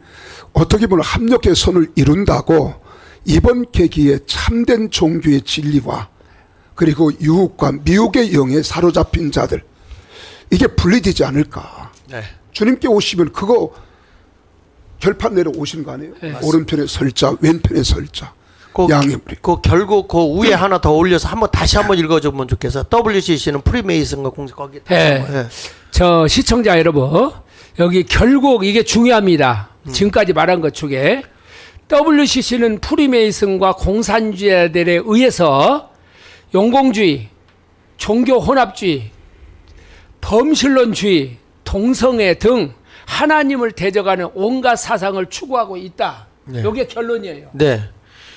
어떻게 보면 합력의 선을 이룬다고 이번 계기에 참된 종교의 진리와 그리고 유혹과 미혹의 영에 사로잡힌 자들 이게 분리되지 않을까. 네. 주님께 오시면 그거 결판 내려 오시는 거 아니에요? 네. 오른편에 설자 왼편에 설자 양의 무리. 그 결국 그 위에 하나 더 올려서 다시 한번 읽어주면 좋겠어. WCC는 프리메이슨과 공식 거기. 네. 예. 저 시청자 여러분 여기 결국 이게 중요합니다. 지금까지 말한 것 중에 WCC는 프리메이슨과 공산주의자들에 의해서 용공주의, 종교 혼합주의, 범신론주의, 동성애 등 하나님을 대적하는 온갖 사상을 추구하고 있다. 네. 이게 결론이에요. 네.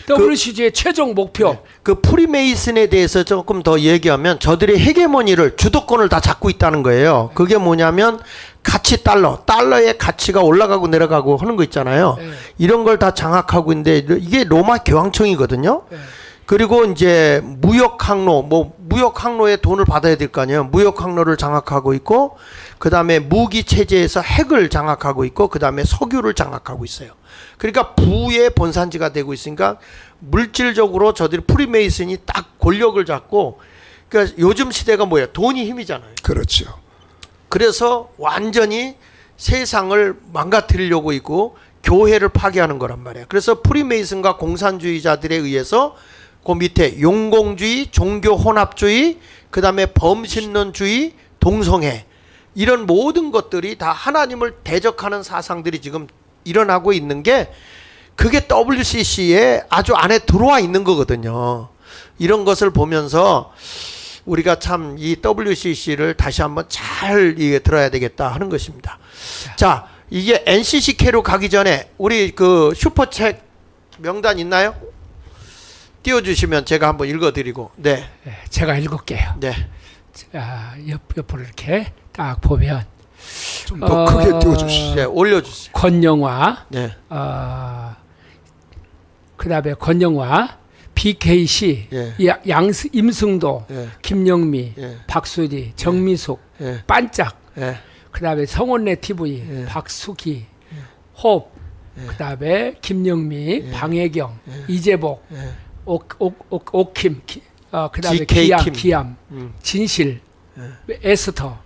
WCC의 최종 목표. 그 프리메이슨에 대해서 조금 더 얘기하면 저들의 헤게모니를 주도권을 다 잡고 있다는 거예요. 그게 뭐냐면 가치 달러의 가치가 올라가고 내려가고 하는 거 있잖아요. 네. 이런 걸 다 장악하고 있는데 이게 로마 교황청이거든요. 네. 그리고 이제 무역 항로에 돈을 받아야 될 거 아니에요. 무역 항로를 장악하고 있고 그다음에 무기 체제에서 핵을 장악하고 있고 그다음에 석유를 장악하고 있어요. 그러니까 부의 본산지가 되고 있으니까 물질적으로 저들이 프리메이슨이 딱 권력을 잡고 그러니까 요즘 시대가 뭐예요? 돈이 힘이잖아요. 그렇죠. 그래서 완전히 세상을 망가뜨리려고 있고 교회를 파괴하는 거란 말이에요. 그래서 프리메이슨과 공산주의자들에 의해서 그 밑에 용공주의, 종교 혼합주의, 그 다음에 범신론주의, 동성애 이런 모든 것들이 다 하나님을 대적하는 사상들이 지금 일어나고 있는 게 그게 WCC의 아주 안에 들어와 있는 거거든요. 이런 것을 보면서 우리가 참 이 WCC를 다시 한번 잘 들어야 되겠다 하는 것입니다. 자, 이게 NCCK로 가기 전에 우리 그 슈퍼챗 명단 있나요? 띄워주시면 제가 한번 읽어드리고. 네. 네, 제가 읽을게요. 네. 자, 옆으로 이렇게 딱 보면 좀 더 크게 띄워주시죠. 네, 올려주세요. 권영화, 네. 그다음에 권영화, BKC, 예. 임승도, 예. 김영미, 예. 박수리, 정미숙, 예. 반짝, 예. 그다음에 성원래 TV, 예. 박수기, 호흡, 그다음에 김영미, 방혜경, 이재복, 예. 오킴, 그다음에 GK 킴. 기암, 진실, 에스터,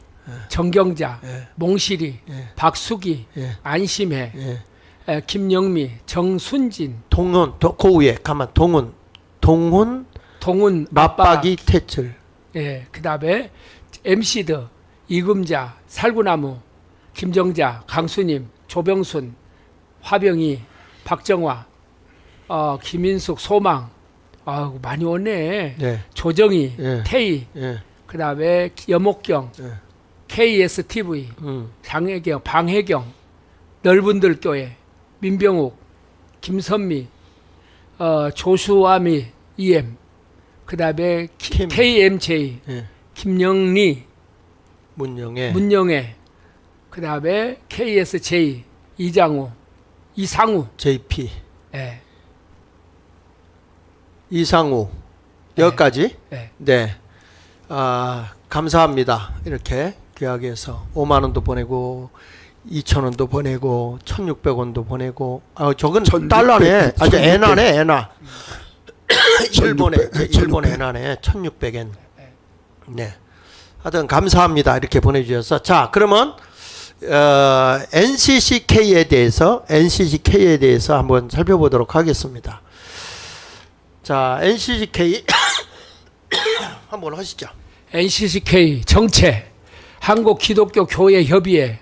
정경자, 예. 몽실이, 예. 박수기, 예. 안심혜, 예. 김영미, 정순진, 동훈, 그 위에 가만 동훈, 동훈, 맞박이 태출. 예, 그다음에 MC드, 이금자, 살구나무, 김정자, 강수님, 조병순, 화병희, 박정화, 김인숙, 소망, 많이 오네. 네. 조정희, 예. 태희, 예. 그다음에 여목경, 예. KSTV, 장혜경, 방혜경, 넓은들 교회, 민병욱, 김선미, 조수아미 EM, 그다음에 김. KMJ, 예. 김영리, 문영애. 문영애, 그다음에 KSJ, 이장우, 이상우, JP. 예, 이상우. 여기까지. 예. 네. 아, 감사합니다. 이렇게 귀하게해서 5만 원도 보내고 2천 원도 보내고 1,600원도 보내고 저건 1600, 달러네. 아주 1600. 엔화네, 엔화. 1600, 일본 엔화네. 1,600엔. 네. 하여튼 감사합니다. 이렇게 보내 주셔서 자, 그러면 NCCK에 대해서 한번 살펴보도록 하겠습니다. 자, NCCK 한번 하시죠. NCCK 정체, 한국 기독교 교회 협의회.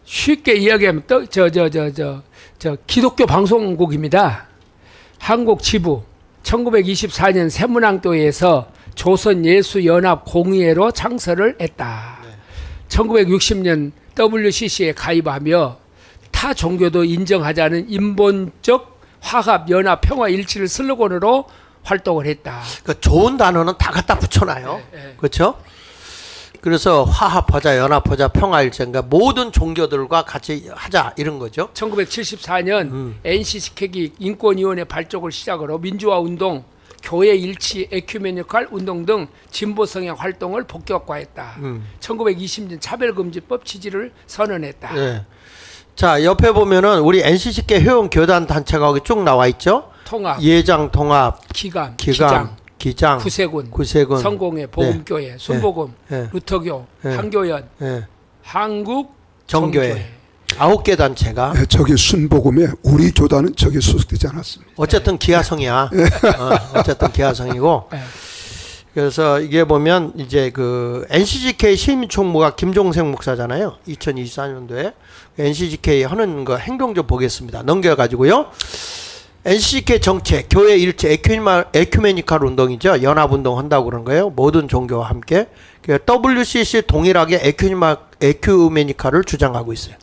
쉽게 이야기하면 저 기독교 방송국입니다. 한국 지부 1924년 세문왕교회에서 조선예수연합공의회로 창설을 했다. 1960년 WCC에 가입하며 타 종교도 인정하자는 인본적 화합, 연합, 평화, 일치를 슬로건으로 활동을 했다. 그 좋은 단어는 다 갖다 붙여놔요. 네. 그렇죠? 그래서 화합하자, 연합하자, 평화일체인가 모든 종교들과 같이 하자 이런 거죠. 1974년 NCCK이 인권위원회 발족을 시작으로 민주화 운동, 교회 일치, 에큐메니컬 운동 등 진보 성향 활동을 본격화했다. 1920년 차별금지법 취지를 선언했다. 네. 자, 옆에 보면은 우리 NCCK 회원 교단 단체가 거기 쭉 나와 있죠. 통합, 예장 통합, 기감, 기장, 구세군, 네. 성공회, 보금교회, 순복음, 네. 루터교, 네. 한교연, 네. 한국 정교회 9개 단체가 네, 저기 순복음에 우리 교단은 저기 소속되지 않았습니다. 어쨌든 기하성이야. 어쨌든 기하성이고. 네. 그래서 이게 보면 이제 그 NCCK 시민총무가 김종생 목사잖아요. 2024년도에 NCCK 하는 거 행동 좀 보겠습니다. 넘겨가지고요. NCCK 정책, 교회 일체, 에큐메니컬 운동이죠. 연합운동 한다고 그런 거예요. 모든 종교와 함께. WCC 동일하게 에큐메니컬을 주장하고 있어요.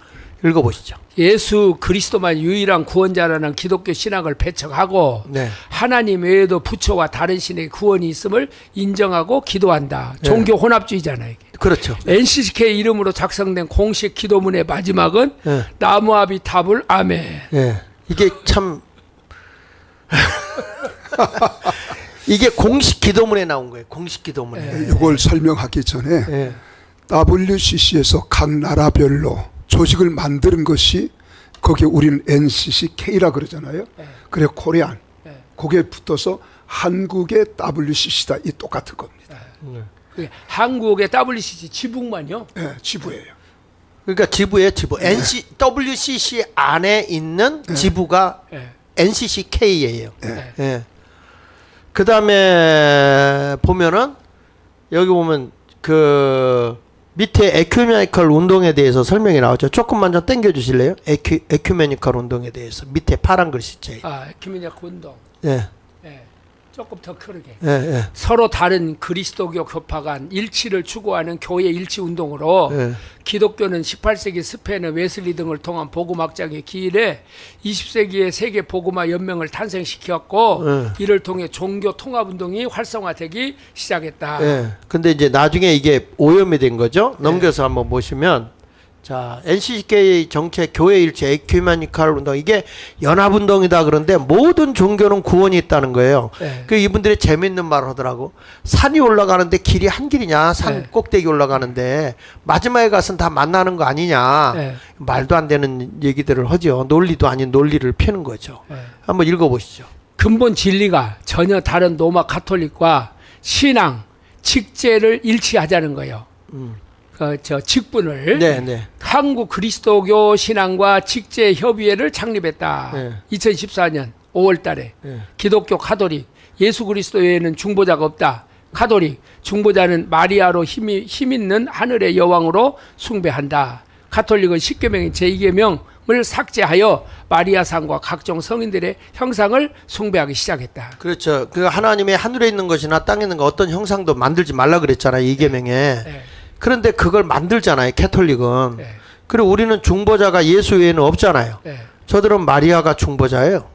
읽어보시죠. 예수 그리스도만 유일한 구원자라는 기독교 신학을 배척하고 네. 하나님 외에도 부처와 다른 신의 구원이 있음을 인정하고 기도한다. 종교 혼합주의잖아요. 이게. 그렇죠. NCCK 이름으로 작성된 공식 기도문의 마지막은 네. 나무아비 타불 아멘. 예. 이게 참 이게 공식 기도문에 나온 거예요. 공식 기도문에. 이걸 설명하기 전에 예. WCC에서 각 나라별로 조직을 만드는 것이 거기에 우리는 NCCK라 그러잖아요. 그래 코리안. 거기에 붙어서 한국의 WCC다. 이 똑같은 겁니다. 그게 한국의 WCC 지붕만요. 네, 지부예요. 그러니까 지부예요, 지부. WCC 안에 있는 지부가 예. NCCK예요. 네. 예. 그다음에 보면은 여기 보면 그 밑에 에큐메니컬 운동에 대해서 설명이 나오죠. 조금만 좀 당겨 주실래요? 에큐메니컬 운동에 대해서 밑에 파란 글씨체. 에큐메니컬 운동. 예. 예. 조금 더 크게. 예, 예. 서로 다른 그리스도교 교파 간 일치를 추구하는 교회 일치 운동으로 예. 기독교는 18세기 스페인 웨슬리 등을 통한 복음 확장의 기일에 20세기에 세계 복음화 연맹을 탄생시켰고 이를 통해 종교 통합 운동이 활성화되기 시작했다. 예. 근데 이제 나중에 이게 오염이 된 거죠. 넘겨서 한번 보시면 자, NCCK 정책 교회 일치 에큐메니컬 운동 이게 연합 운동이다 그런데 모든 종교는 구원이 있다는 거예요. 네. 그 이분들이 재밌는 말을 하더라고. 산이 올라가는데 길이 한 길이냐? 산 네. 꼭대기 올라가는데 마지막에 가서는 다 만나는 거 아니냐? 네. 말도 안 되는 얘기들을 하죠. 논리도 아닌 논리를 펴는 거죠. 네. 한번 읽어보시죠. 근본 진리가 전혀 다른 로마 가톨릭과 신앙, 직제를 일치하자는 거예요. 저 직분을 네, 네. 한국 그리스도교 신앙과 직제 협의회를 창립했다. 네. 2014년 5월달에 네. 기독교 가톨릭 예수 그리스도 외에는 중보자가 없다. 가톨릭 중보자는 마리아로 힘 있는 하늘의 여왕으로 숭배한다. 가톨릭은 10계명인 제2계명을 삭제하여 마리아상과 각종 성인들의 형상을 숭배하기 시작했다. 그렇죠. 그 하나님의 하늘에 있는 것이나 땅에 있는 거 어떤 형상도 만들지 말라 그랬잖아요. 이계명에. 네. 그런데 그걸 만들잖아요. 캐톨릭은. 네. 그리고 우리는 중보자가 예수 외에는 없잖아요. 네. 저들은 마리아가 중보자예요.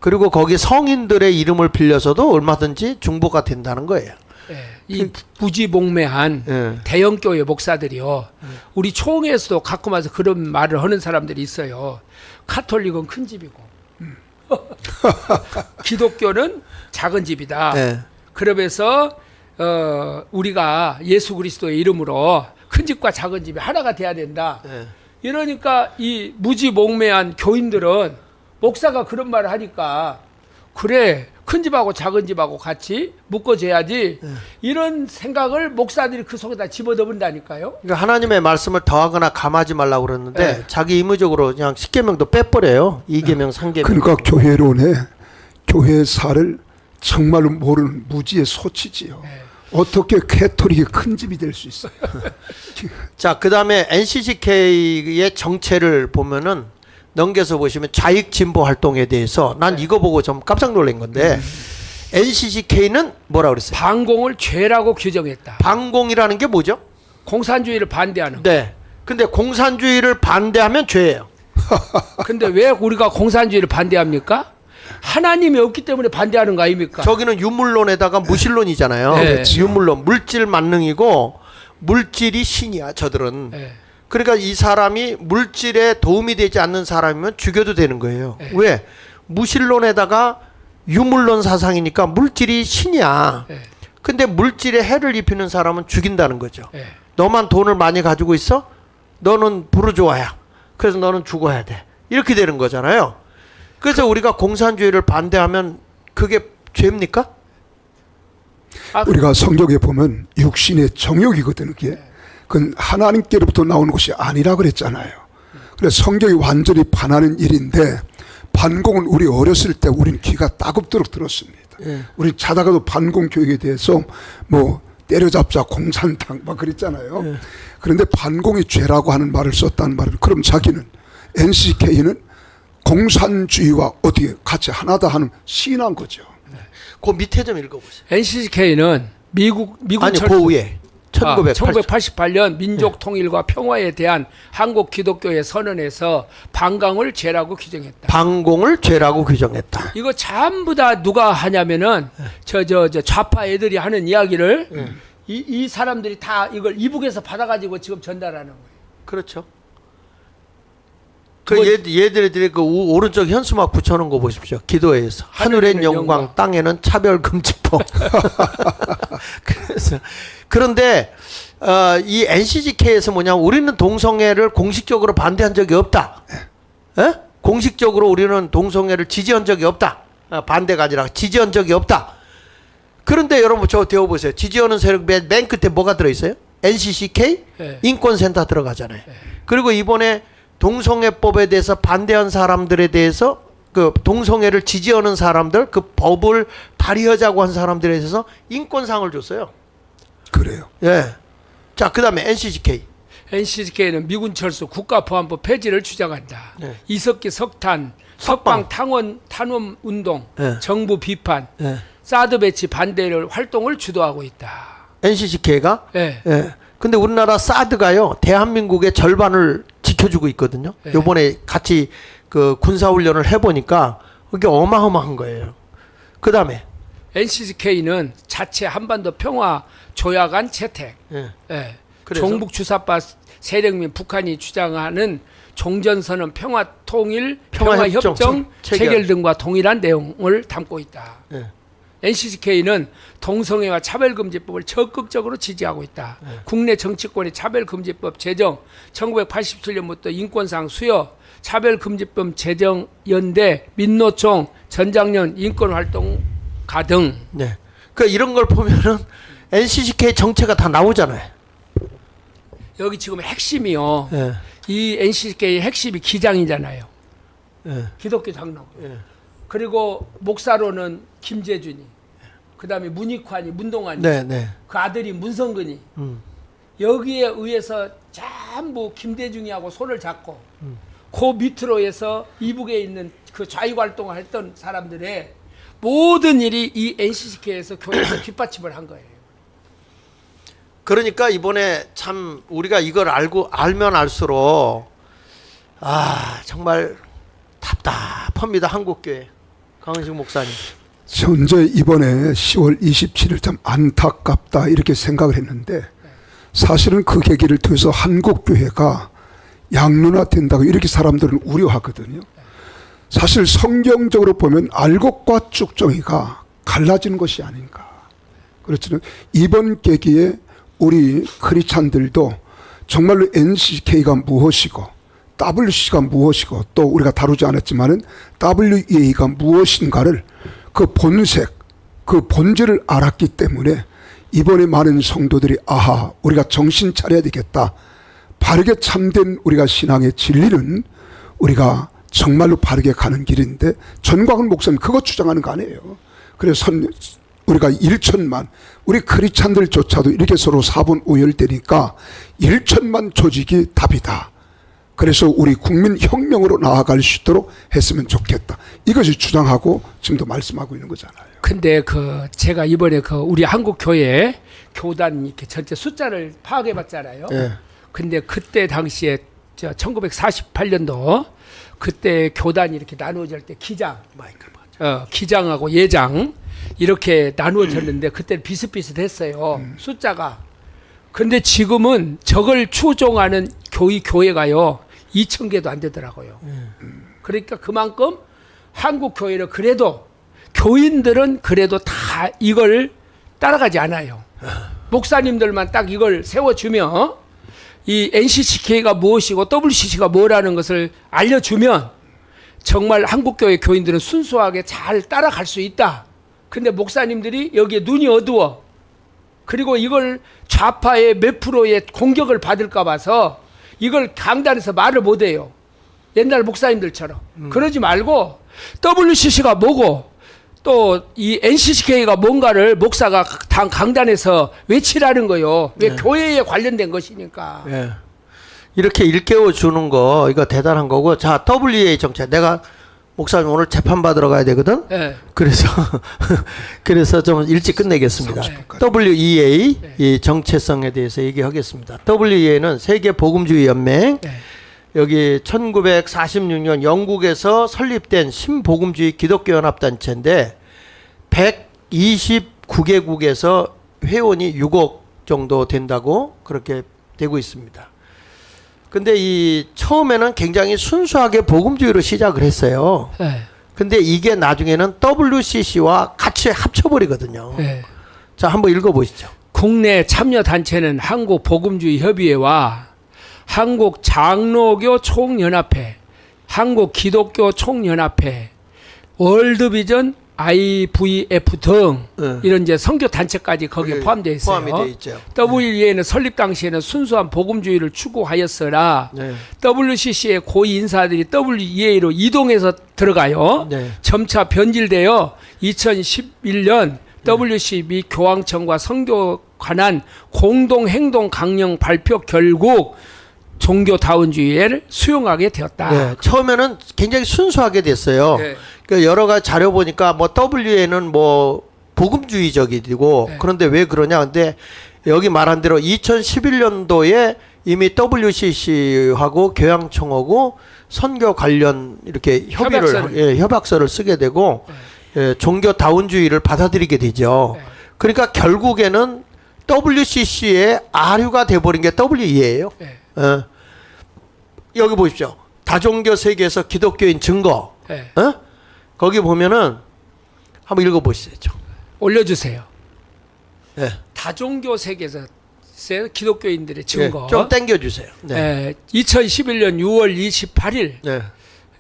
그리고 거기 성인들의 이름을 빌려서도 얼마든지 중보가 된다는 거예요. 예, 이 무지몽매한 예. 대형교회 목사들이요. 우리 총회에서도 가끔 와서 그런 말을 하는 사람들이 있어요. 카톨릭은 큰 집이고 기독교는 작은 집이다. 예. 그러면서 우리가 예수 그리스도의 이름으로 큰 집과 작은 집이 하나가 돼야 된다. 예. 이러니까 이 무지몽매한 교인들은 목사가 그런 말을 하니까 그래 큰 집하고 작은 집하고 같이 묶어줘야지 이런 생각을 목사들이 그 속에다 집어넣는다니까요. 그러니까 하나님의 말씀을 더하거나 감하지 말라고 그러는데 네. 자기 의무적으로 그냥 10계명도 빼버려요. 2계명, 3계명. 그러니까 교회론에 교회사를 정말로 모르는 무지의 소치지요. 네. 어떻게 캐톨릭이 큰 집이 될 수 있어요? 자, 그다음에 NCCK의 정체를 보면은 넘겨서 보시면 좌익 진보 활동에 대해서 난 이거 보고 좀 깜짝 놀란 건데 NCCK는 뭐라 그랬어요? 반공을 죄라고 규정했다. 반공이라는 게 뭐죠? 공산주의를 반대하는 거. 네. 근데 공산주의를 반대하면 죄예요. 근데 왜 우리가 공산주의를 반대합니까? 하나님이 없기 때문에 반대하는 거 아닙니까? 저기는 유물론에다가 무신론이잖아요. 네. 유물론, 물질 만능이고 물질이 신이야. 저들은. 예. 그러니까 이 사람이 물질에 도움이 되지 않는 사람이면 죽여도 되는 거예요. 네. 왜? 무신론에다가 유물론 사상이니까 물질이 신이야. 예. 근데 물질에 해를 입히는 사람은 죽인다는 거죠. 예. 너만 돈을 많이 가지고 있어? 너는 부르주아야. 그래서 너는 죽어야 돼. 이렇게 되는 거잖아요. 그래서 우리가 공산주의를 반대하면 그게 죄입니까? 우리가 성경에 보면 육신의 정욕이거든요. 그게. 그건 하나님께로부터 나오는 것이 아니라 그랬잖아요. 그래서 성경이 완전히 반하는 일인데 반공은 우리 어렸을 때 우리는 귀가 따갑도록 들었습니다. 우리 자다가도 반공 교육에 대해서 뭐 때려잡자 공산당 막 그랬잖아요. 그런데 반공이 죄라고 하는 말을 썼다는 말은 그럼 자기는 NCK는 공산주의와 어떻게 같이 하나다 하는 시인한 거죠. 그 밑에 좀 읽어보세요. NCK는 미국 아니 철수 그 위에 1988년 민족 통일과 평화에 대한 한국 기독교의 선언에서 반공을 죄라고 규정했다. 반공을 죄라고 규정했다. 이거 전부 다 누가 하냐면은 저 좌파 애들이 하는 이야기를 이 사람들이 다 이걸 이북에서 받아가지고 지금 전달하는 거예요. 그렇죠. 그 얘들이 그 오른쪽 현수막 붙여놓은 거 보십시오. 기도회에서 하늘엔 영광, 땅에는 차별 금지법. 그래서 그런데 이 NCGK에서 뭐냐면 우리는 동성애를 공식적으로 반대한 적이 없다. 에? 공식적으로 우리는 동성애를 지지한 적이 없다. 반대가 아니라 지지한 적이 없다. 그런데 여러분 저 배워보세요. 지지하는 세력 맨 끝에 뭐가 들어있어요? NCCK 네. 인권센터 들어가잖아요. 그리고 이번에 동성애법에 대해서 반대한 사람들에 대해서 그 동성애를 지지하는 사람들 그 법을 발의하자고 한 사람들에 대해서 인권상을 줬어요. 그래요. 예. 자, 그다음에 NCGK. NCK는 미군 철수 국가보안법 폐지를 주장한다. 네. 이석기 석탄, 석방 탄원 운동, 네. 정부 비판, 예. 사드 배치 반대를 활동을 주도하고 있다. NCGK가 예. 예. 근데 우리나라 사드가요. 대한민국의 절반을 지켜주고 있거든요. 네. 요번에 같이 그 군사 훈련을 해 보니까 그게 어마어마한 거예요. 그다음에 NCK는 자체 한반도 평화 조약안 채택, 예. 예. 그래서? 종북 주사파 세력 및 북한이 주장하는 종전선언 평화 통일 평화협정 평화협정 체결 등과 동일한 내용을 담고 있다. 예. NCCK는 동성애와 차별금지법을 적극적으로 지지하고 있다. 국내 정치권의 차별금지법 제정, 1987년부터 인권상 수여, 차별금지법 제정 연대, 민노총, 전장년 인권활동가 등. 네. 그 이런 걸 보면은 NCCK 정체가 다 나오잖아요. 여기 지금 핵심이요. 예. 이 NCCK의 핵심이 기장이잖아요. 예. 기독교 장로. 예. 그리고 목사로는 김재준이. 그다음에 문익환이, 문동환이. 네, 네. 그 아들이 문성근이. 여기에 의해서 전부 김대중이하고 손을 잡고 그 밑으로 해서 이북에 있는 그 좌익 활동을 했던 사람들의 모든 일이 이 NCCK에서 교회에서 뒷받침을 한 거예요. 그러니까 이번에 참 우리가 이걸 알면 알수록 정말 답답합니다. 한국교회. 강은식 목사님. 현재 이번에 10월 27일 참 안타깝다 이렇게 생각을 했는데 사실은 그 계기를 통해서 한국교회가 양론화된다고 이렇게 사람들은 우려하거든요. 사실 성경적으로 보면 알곡과 쭉정이가 갈라지는 것이 아닌가. 그렇지만 이번 계기에 우리 크리스찬들도 정말로 NCK가 무엇이고 WC가 무엇이고 또 우리가 다루지 않았지만은 WEA가 무엇인가를 그 본색, 그 본질을 알았기 때문에 이번에 많은 성도들이 아하, 우리가 정신 차려야 되겠다. 바르게 참된 우리가 신앙의 진리는 우리가 정말로 바르게 가는 길인데 전광훈 목사님 그거 주장하는 거 아니에요. 그래서 우리가 1천만 우리 크리스찬들조차도 이렇게 서로 사분 오열되니까 1천만 조직이 답이다. 그래서 우리 국민 혁명으로 나아갈 수 있도록 했으면 좋겠다. 이것이 주장하고 지금도 말씀하고 있는 거잖아요. 근데 제가 이번에 우리 한국 교회 교단 이렇게 전체 숫자를 파악해 봤잖아요. 예. 근데 그때 당시에 1948년도 그때 교단이 이렇게 나누어질 때 기장하고 예장 이렇게 나누어졌는데 그때 비슷비슷했어요. 숫자가. 근데 지금은 저걸 추종하는 교회가요 2,000개도 안 되더라고요. 그러니까 그만큼 한국 교회는 그래도 교인들은 그래도 다 이걸 따라가지 않아요. 목사님들만 딱 이걸 세워주면 이 NCCK가 무엇이고 WCC가 뭐라는 것을 알려주면 정말 한국교회 교인들은 순수하게 잘 따라갈 수 있다. 근데 목사님들이 여기에 눈이 어두워. 그리고 이걸 좌파의 몇 프로의 공격을 받을까 봐서 이걸 강단에서 말을 못해요. 옛날 목사님들처럼. 그러지 말고 WCC가 뭐고 또 이 NCCK가 뭔가를 목사가 강단에서 외치라는 거요. 왜 교회에 관련된 것이니까. 예. 이렇게 일깨워 주는 거 이거 대단한 거고. 자, WEA 정책. 내가 목사님 오늘 재판 받으러 가야 되거든. 네. 그래서 좀 일찍 끝내겠습니다. WEA 이 정체성에 대해서 얘기하겠습니다. WEA는 세계 복음주의 연맹. 여기 1946년 영국에서 설립된 신복음주의 기독교 연합단체인데 129개국에서 회원이 6억 정도 된다고 그렇게 되고 있습니다. 근데 이 처음에는 굉장히 순수하게 복음주의로 시작을 했어요. 근데 이게 나중에는 WCC와 같이 합쳐버리거든요. 자, 한번 읽어보시죠. 국내 참여 단체는 한국 복음주의 협의회와 한국 장로교 총연합회, 한국 기독교 총연합회, 월드비전 IVF 등 이런 이제 선교 단체까지 거기에 포함되어 있어요. 포함이 되어 있죠. WEA는 설립 당시에는 순수한 복음주의를 추구하였으나 WCC의 고위 인사들이 WEA로 이동해서 들어가요. 점차 변질되어 2011년 WC 및 교황청과 선교 관한 공동행동 강령 발표 결국 종교다운주의를 수용하게 되었다. 네, 처음에는 굉장히 순수하게 됐어요. 그러니까 여러 가지 자료 보니까 뭐 WEA는 뭐 복음주의적이고 그런데 왜 그러냐? 근데 여기 말한 대로 2011년도에 이미 WCC하고 교양청하고 선교 관련 이렇게 협약서를 쓰게 되고 종교다운주의를 받아들이게 되죠. 그러니까 결국에는 WCC의 아류가 돼버린 게 WEA예요. 여기 보십시오. 다종교 세계에서 기독교인 증거. 거기 보면은 한번 읽어보시죠. 올려주세요. 다종교 세계에서 기독교인들의 증거. 좀 땡겨주세요. 2011년 6월 28일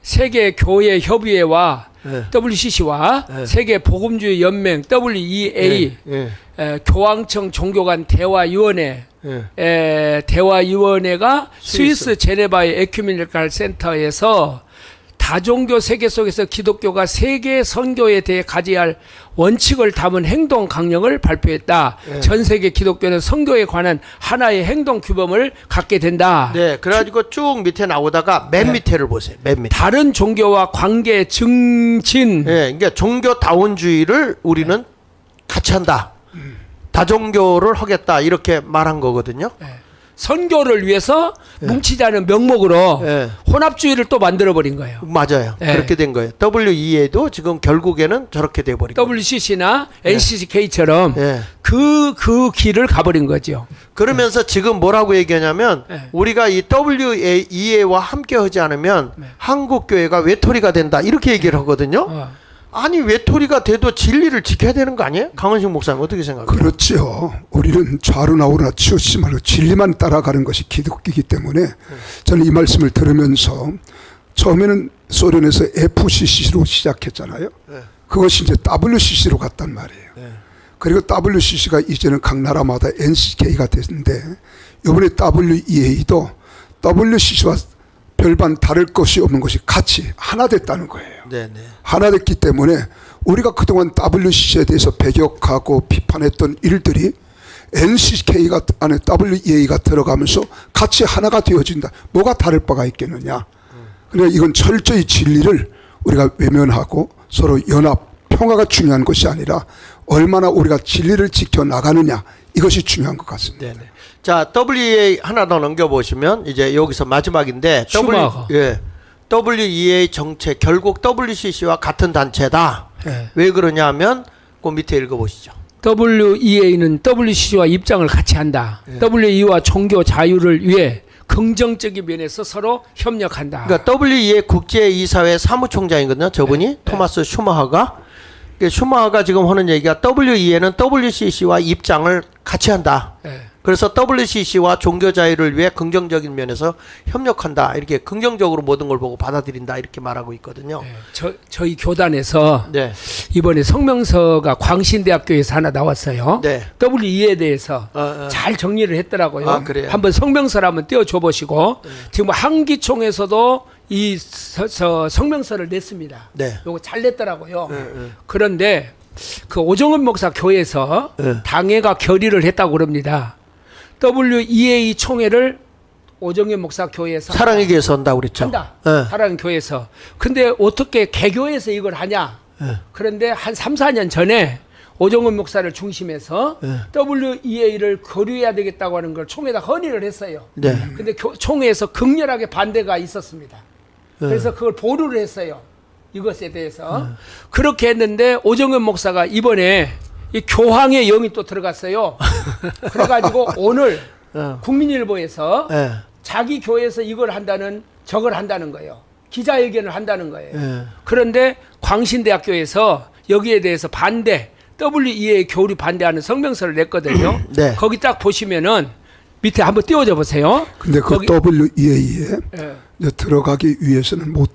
세계교회협의회와 WCC와 세계복음주의 연맹 WEA 교황청 종교간 대화위원회 대화위원회가 스위스 제네바의 에큐메니컬 센터에서 다종교 세계 속에서 기독교가 세계 선교에 대해 가져야 할 원칙을 담은 행동 강령을 발표했다. 전 세계 기독교는 선교에 관한 하나의 행동 규범을 갖게 된다. 네, 그래가지고 쭉 밑에 나오다가 맨 밑에를 보세요. 맨 밑에. 다른 종교와 관계 증진. 그러니까 종교다운주의를 우리는 같이 한다. 다종교를 하겠다 이렇게 말한 거거든요. 선교를 위해서 뭉치자는 명목으로 예. 혼합주의를 또 만들어 버린 거예요. 맞아요. 예. 그렇게 된 거예요. WEA도 지금 결국에는 저렇게 돼 버린 거예요. WCC나 NCCK처럼 예. 그 길을 가버린 거죠. 그러면서 지금 뭐라고 얘기하냐면 네. 우리가 이 WEA와 함께 하지 않으면 한국 교회가 외톨이가 된다 이렇게 얘기를 하거든요. 아니 외톨이가 돼도 진리를 지켜야 되는 거 아니에요? 강원식 목사님 어떻게 생각해요? 그렇죠. 우리는 좌로나 우로나 치우치지 말고 진리만 따라가는 것이 기독교이기 때문에 저는 이 말씀을 들으면서 처음에는 소련에서 FCC로 시작했잖아요. 그것이 이제 WCC로 갔단 말이에요. 그리고 WCC가 이제는 각 나라마다 NCK가 됐는데 이번에 WEA도 WCC와 별반 다를 것이 없는 것이 같이 하나 됐다는 거예요. 네네. 하나 됐기 때문에 우리가 그동안 WCC에 대해서 배격하고 비판했던 일들이 NCK가 안에 WEA가 들어가면서 같이 하나가 되어진다. 뭐가 다를 바가 있겠느냐. 그러니까 이건 철저히 진리를 우리가 외면하고 서로 연합, 평화가 중요한 것이 아니라 얼마나 우리가 진리를 지켜나가느냐 이것이 중요한 것 같습니다. 네네. 자, WEA 하나 더 넘겨보시면 이제 여기서 마지막인데 슈마허. WEA 정책 결국 WCC와 같은 단체다. 예. 왜 그러냐면 그 밑에 읽어보시죠. WEA는 WCC와 입장을 같이 한다. WEA와 종교 자유를 위해 긍정적인 면에서 서로 협력한다. 그러니까 WEA 국제이사회 사무총장이거든요. 저분이 토마스 슈마허가. 슈마허가 지금 하는 얘기가 WEA는 WCC와 입장을 같이 한다. 예. 그래서 WCC와 종교 자유를 위해 긍정적인 면에서 협력한다. 이렇게 긍정적으로 모든 걸 보고 받아들인다. 이렇게 말하고 있거든요. 예. 저희 교단에서 네. 이번에 성명서가 광신대학교에서 하나 나왔어요. 네. WEA에 대해서 어. 잘 정리를 했더라고요. 아, 그래요? 한번 성명서를 한번 띄워줘 보시고 지금 한기총에서도 이 성명서를 냈습니다. 네. 요거 잘 냈더라고요. 그런데 그 오정은 목사 교회에서 네. 당회가 결의를 했다고 그럽니다. WEA 총회를 오정현 목사 교회에서 사랑의 교회에서 한다고 그랬죠. 한다. 네. 사랑의 교회에서. 근데 어떻게 개교에서 이걸 하냐? 네. 그런데 한 3, 4년 전에 오정은 목사를 중심해서 WEA를 거류해야 되겠다고 하는 걸 총회에다 건의를 했어요. 네. 근데 총회에서 극렬하게 반대가 있었습니다. 그래서 그걸 보류를 했어요. 이것에 대해서. 그렇게 했는데 오정은 목사가 이번에 이 교황의 영이 또 들어갔어요. 그래가지고 오늘 국민일보에서 네. 자기 교회에서 이걸 한다는 저걸 한다는 거예요. 기자회견을 한다는 거예요. 네. 그런데 광신대학교에서 여기에 대해서 반대, WEA 교류 반대하는 성명서를 냈거든요. 네. 거기 딱 보시면은 밑에 한번 띄워줘 보세요. 근데 그 거기- WEA에 예. 이제 들어가기 위해서는 뭐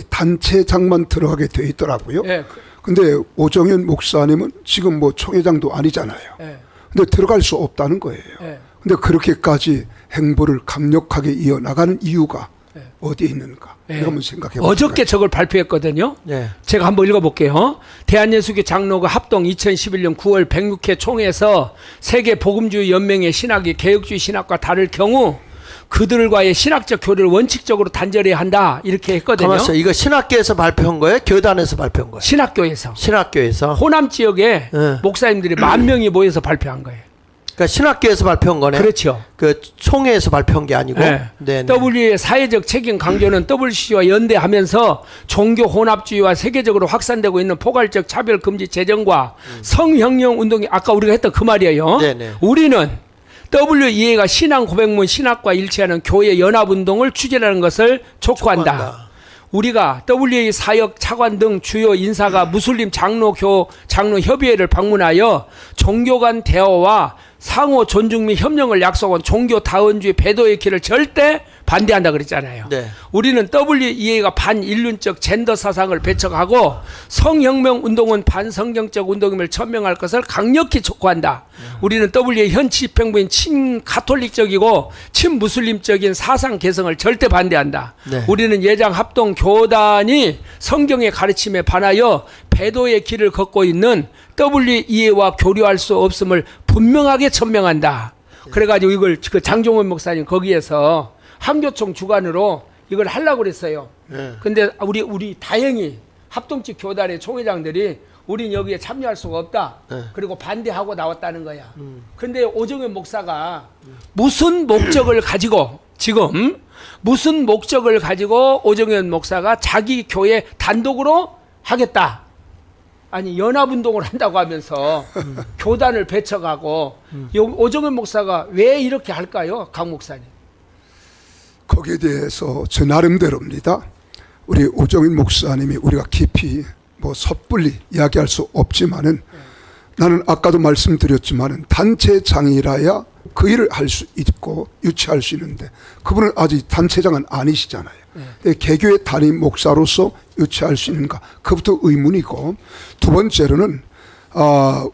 단체장만 들어가게 돼 있더라고요. 예. 근데 오정현 목사님은 지금 뭐 총회장도 아니잖아요. 예. 근데 들어갈 수 없다는 거예요. 예. 근데 그렇게까지 행보를 강력하게 이어나가는 이유가 어디에 있는가? 예. 이거 한번 생각해 보세요. 어저께 저걸 발표했거든요. 네. 제가 한번 읽어볼게요. 대한예수교 장로가 합동 2011년 9월 106회 총회에서 세계 복음주의 연맹의 신학이 개혁주의 신학과 다를 경우 그들과의 신학적 교류를 원칙적으로 단절해야 한다 이렇게 했거든요. 가만있어. 이거 신학교에서 발표한 거예요? 교단에서 발표한 거예요? 신학교에서 신학교에서. 호남 지역에 네. 목사님들이 10,000명이 모여서 발표한 거예요. 그러니까 신학교에서 발표한 거네. 그렇죠. 그 총회에서 발표한 게 아니고. 네. 네. WEA의 사회적 책임 강조는 WCC와 연대하면서 종교 혼합주의와 세계적으로 확산되고 있는 포괄적 차별 금지 제정과 성혁명 운동이 아까 우리가 했던 그 말이에요. 네네. 우리는 WEA가 신앙 고백문 신학과 일치하는 교회 연합 운동을 추진하는 것을 촉구한다. 촉구한다. 우리가 WEA 사역 차관 등 주요 인사가 무슬림 장로 협의회를 방문하여 종교 간 대화와 상호 존중 및 협력을 약속한 종교 다원주의 배도의 길을 절대 반대한다 그랬잖아요. 네. 우리는 WEA가 반인륜적 젠더 사상을 배척하고 성혁명 운동은 반성경적 운동임을 천명할 것을 강력히 촉구한다. 우리는 WEA 현 집행부인 친가톨릭적이고 친무슬림적인 사상 개성을 절대 반대한다. 네. 우리는 예장 합동 교단이 성경의 가르침에 반하여 배도의 길을 걷고 있는 WEA와 교류할 수 없음을 분명하게 천명한다. 그래가지고 이걸 그 장종원 목사님 거기에서 한교총 주관으로 이걸 하려고 그랬어요. 네. 근데 우리 다행히 합동직 교단의 총회장들이 우린 여기에 참여할 수가 없다. 네. 그리고 반대하고 나왔다는 거야. 근데 오정현 목사가 무슨 목적을 가지고 지금 무슨 목적을 가지고 오정현 목사가 자기 교회 단독으로 하겠다. 아니 연합운동을 한다고 하면서 교단을 배척하고 오정현 목사가 왜 이렇게 할까요? 강 목사님. 거기에 대해서 저 나름대로입니다. 우리 오정인 목사님이 우리가 깊이 뭐 섣불리 이야기할 수 없지만은 나는 아까도 말씀드렸지만은 단체장이라야 그 일을 할 수 있고 유치할 수 있는데 그분은 아직 단체장은 아니시잖아요. 개교의 담임 목사로서 유치할 수 있는가? 그것부터 의문이고, 두 번째로는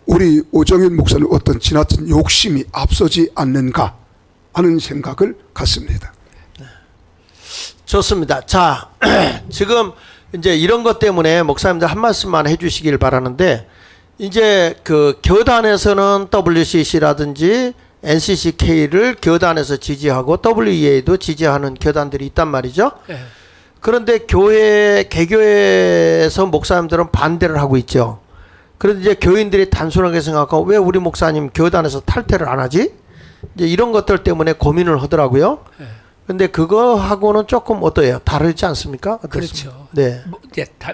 우리 오정인 목사님 어떤 지나친 욕심이 앞서지 않는가 하는 생각을 갖습니다. 좋습니다. 자, 지금 이제 이런 것 때문에 목사님들 한 말씀만 해주시길 바라는데, 이제 그 교단에서는 WCC라든지 NCCK를 교단에서 지지하고 WEA도 지지하는 교단들이 있단 말이죠. 네. 그런데 개교에서 목사님들은 반대를 하고 있죠. 그런데 이제 교인들이 단순하게 생각하고 왜 우리 목사님 교단에서 탈퇴를 안 하지? 이제 이런 것들 때문에 고민을 하더라고요. 근데 그거하고는 조금 어때요? 다르지 않습니까? 어떻습니까? 그렇죠. 네.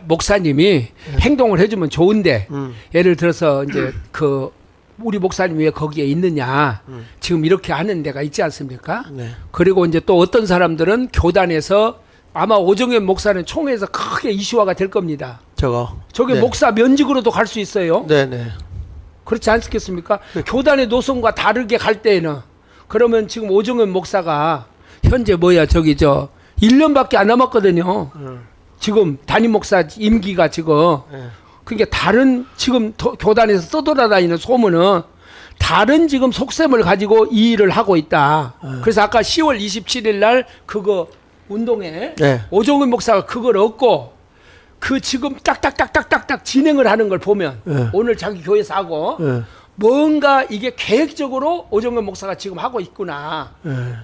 목사님이 행동을 해주면 좋은데 예를 들어서 이제 그 우리 목사님 왜 거기에 있느냐 지금 이렇게 하는 데가 있지 않습니까? 네. 그리고 이제 또 어떤 사람들은 교단에서 아마 오정현 목사는 총회에서 크게 이슈화가 될 겁니다. 저게 네. 목사 면직으로도 갈 수 있어요. 네네. 그렇지 않겠습니까? 교단의 노선과 다르게 갈 때에는 그러면 지금 오정현 목사가 현재 1년밖에 안 남았거든요. 지금 담임 목사 임기가 지금. 그러니까 다른 지금 교단에서 떠돌아다니는 소문은 다른 지금 속셈을 가지고 이 일을 하고 있다. 그래서 아까 10월 27일 날 그거 운동에 네. 오정훈 목사가 그걸 얻고 그 지금 딱딱딱딱딱딱 진행을 하는 걸 보면 오늘 자기 교회에서 하고 뭔가 이게 계획적으로 오정근 목사가 지금 하고 있구나.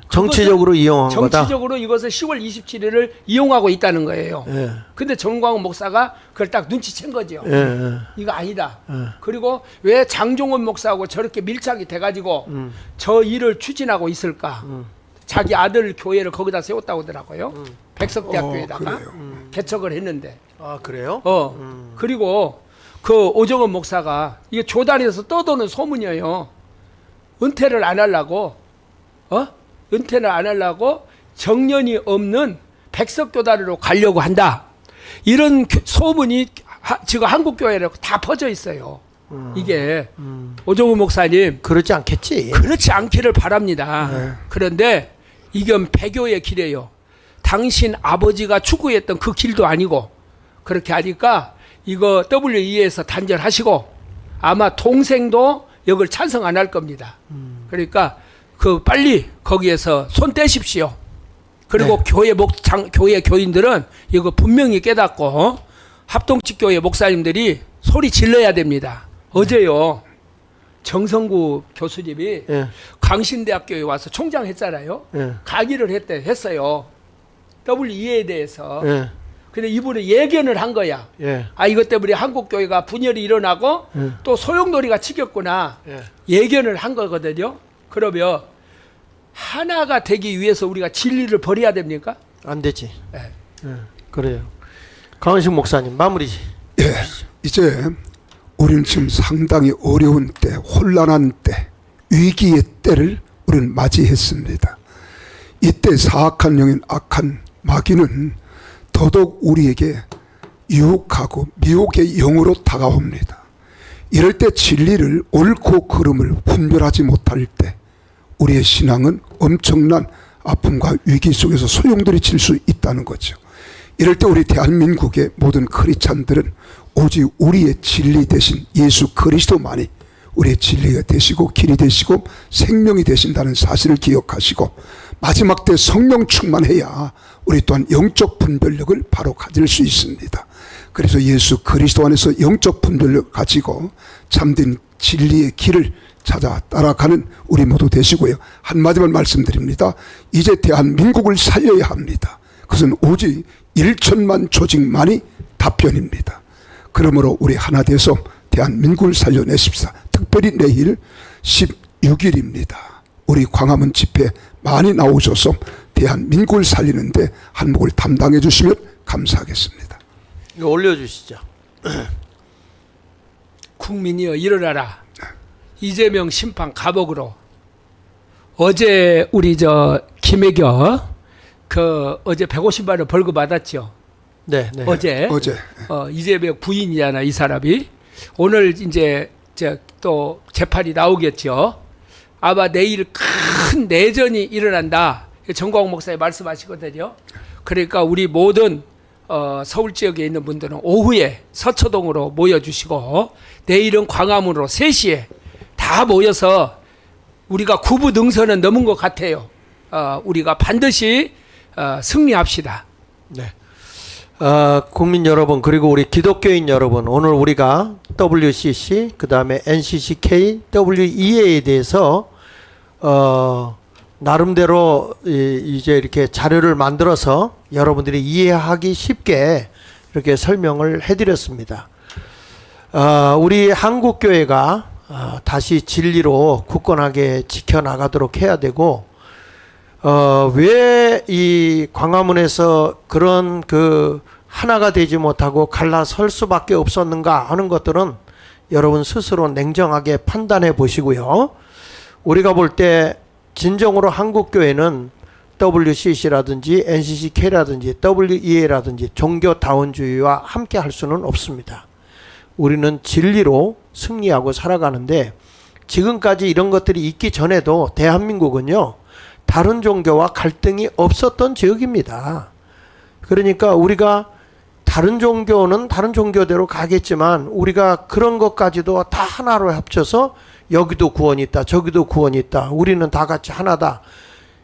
정치적으로 이용한 거다. 정치적으로 이것을 10월 27일을 이용하고 있다는 거예요. 근데 정광훈 목사가 그걸 딱 눈치챈 거죠. 이거 아니다. 그리고 왜 장종원 목사하고 저렇게 밀착이 돼가지고 저 일을 추진하고 있을까? 자기 아들 교회를 거기다 세웠다고 하더라고요. 백석대학교에다가 개척을 했는데. 아 그래요? 그리고 그 오정원 목사가 이게 교단에서 떠도는 소문이에요. 은퇴를 안 하려고, 은퇴를 안 하려고 정년이 없는 백석교단으로 가려고 한다. 이런 소문이 지금 한국 교회에 다 퍼져 있어요. 이게 오정원 목사님 그렇지 않겠지. 그렇지 않기를 바랍니다. 그런데 이건 배교의 길이에요. 당신 아버지가 추구했던 그 길도 아니고 그렇게 하니까 이거 WE에서 단절하시고 아마 동생도 이걸 찬성 안 할 겁니다. 그러니까 그 빨리 거기에서 손 떼십시오. 그리고 교회 교인들은 이거 분명히 깨닫고 합동직교회 목사님들이 소리 질러야 됩니다. 어제요 정성구 교수님이 강신대학교에 와서 총장 했잖아요. 강의를 했어요. WE에 대해서. 근데 이분이 예견을 한 거야. 아 이것 때문에 한국 교회가 분열이 일어나고 또 소용돌이가 치겠구나. 예견을 한 거거든요. 그러면 하나가 되기 위해서 우리가 진리를 버려야 됩니까? 안 되지. 그래요. 강은식 목사님 마무리. 이제 우리는 지금 상당히 어려운 때, 혼란한 때, 위기의 때를 우리는 맞이했습니다. 이때 사악한 영인 악한 마귀는 더더욱 우리에게 유혹하고 미혹의 영으로 다가옵니다. 이럴 때 진리를 옳고 그름을 분별하지 못할 때 우리의 신앙은 엄청난 아픔과 위기 속에서 소용돌이칠 수 있다는 거죠. 이럴 때 우리 대한민국의 모든 크리스찬들은 오직 우리의 진리 대신 예수 그리스도만이 우리의 진리가 되시고 길이 되시고 생명이 되신다는 사실을 기억하시고 마지막 때 성령 충만해야 우리 또한 영적 분별력을 바로 가질 수 있습니다. 그래서 예수 그리스도 안에서 영적 분별력 가지고 참된 진리의 길을 찾아 따라가는 우리 모두 되시고요. 한마디만 말씀드립니다. 이제 대한민국을 살려야 합니다. 그것은 오직 1천만 조직만이 답변입니다. 그러므로 우리 하나 돼서 대한민국을 살려내십시다. 특별히 내일 16일입니다. 우리 광화문 집회 많이 나오셔서 대한민국을 살리는데 한몫을 담당해 주시면 감사하겠습니다. 이거 올려주시죠. 국민이여 일어나라. 이재명 심판 감옥으로. 어제 우리 김혜경 어제 150만 원 벌금 받았죠. 네. 어제 이재명 부인이잖아 이 사람이. 오늘 이제 또 재판이 나오겠죠. 아마 내일 큰 내전이 일어난다. 정광훈 목사님 말씀하시거든요. 그러니까 우리 모든 서울 지역에 있는 분들은 오후에 서초동으로 모여주시고 내일은 광화문으로 3시에 다 모여서 우리가 구부능선은 넘은 것 같아요. 우리가 반드시 승리합시다. 네. 국민 여러분 그리고 우리 기독교인 여러분 오늘 우리가 WCC 그다음에 NCCK, WEA에 대해서 나름대로 이제 이렇게 자료를 만들어서 여러분들이 이해하기 쉽게 이렇게 설명을 해드렸습니다. 우리 한국교회가 다시 진리로 굳건하게 지켜나가도록 해야 되고 왜 이 광화문에서 그런 하나가 되지 못하고 갈라설 수밖에 없었는가 하는 것들은 여러분 스스로 냉정하게 판단해 보시고요. 우리가 볼 때 진정으로 한국교회는 WCC라든지 NCCK라든지 WEA라든지 종교다원주의와 함께 할 수는 없습니다. 우리는 진리로 승리하고 살아가는데 지금까지 이런 것들이 있기 전에도 대한민국은요. 다른 종교와 갈등이 없었던 지역입니다. 그러니까 우리가 다른 종교는 다른 종교대로 가겠지만 우리가 그런 것까지도 다 하나로 합쳐서 여기도 구원이 있다 저기도 구원이 있다 우리는 다 같이 하나다.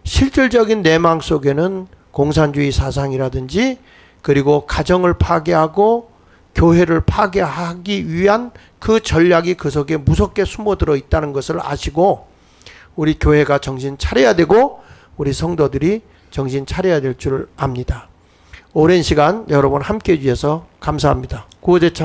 실질적인 내망 속에는 공산주의 사상이라든지 그리고 가정을 파괴하고 교회를 파괴하기 위한 그 전략이 그 속에 무섭게 숨어들어 있다는 것을 아시고 우리 교회가 정신 차려야 되고 우리 성도들이 정신 차려야 될 줄 압니다. 오랜 시간 여러분 함께 해주셔서 감사합니다. 구호제창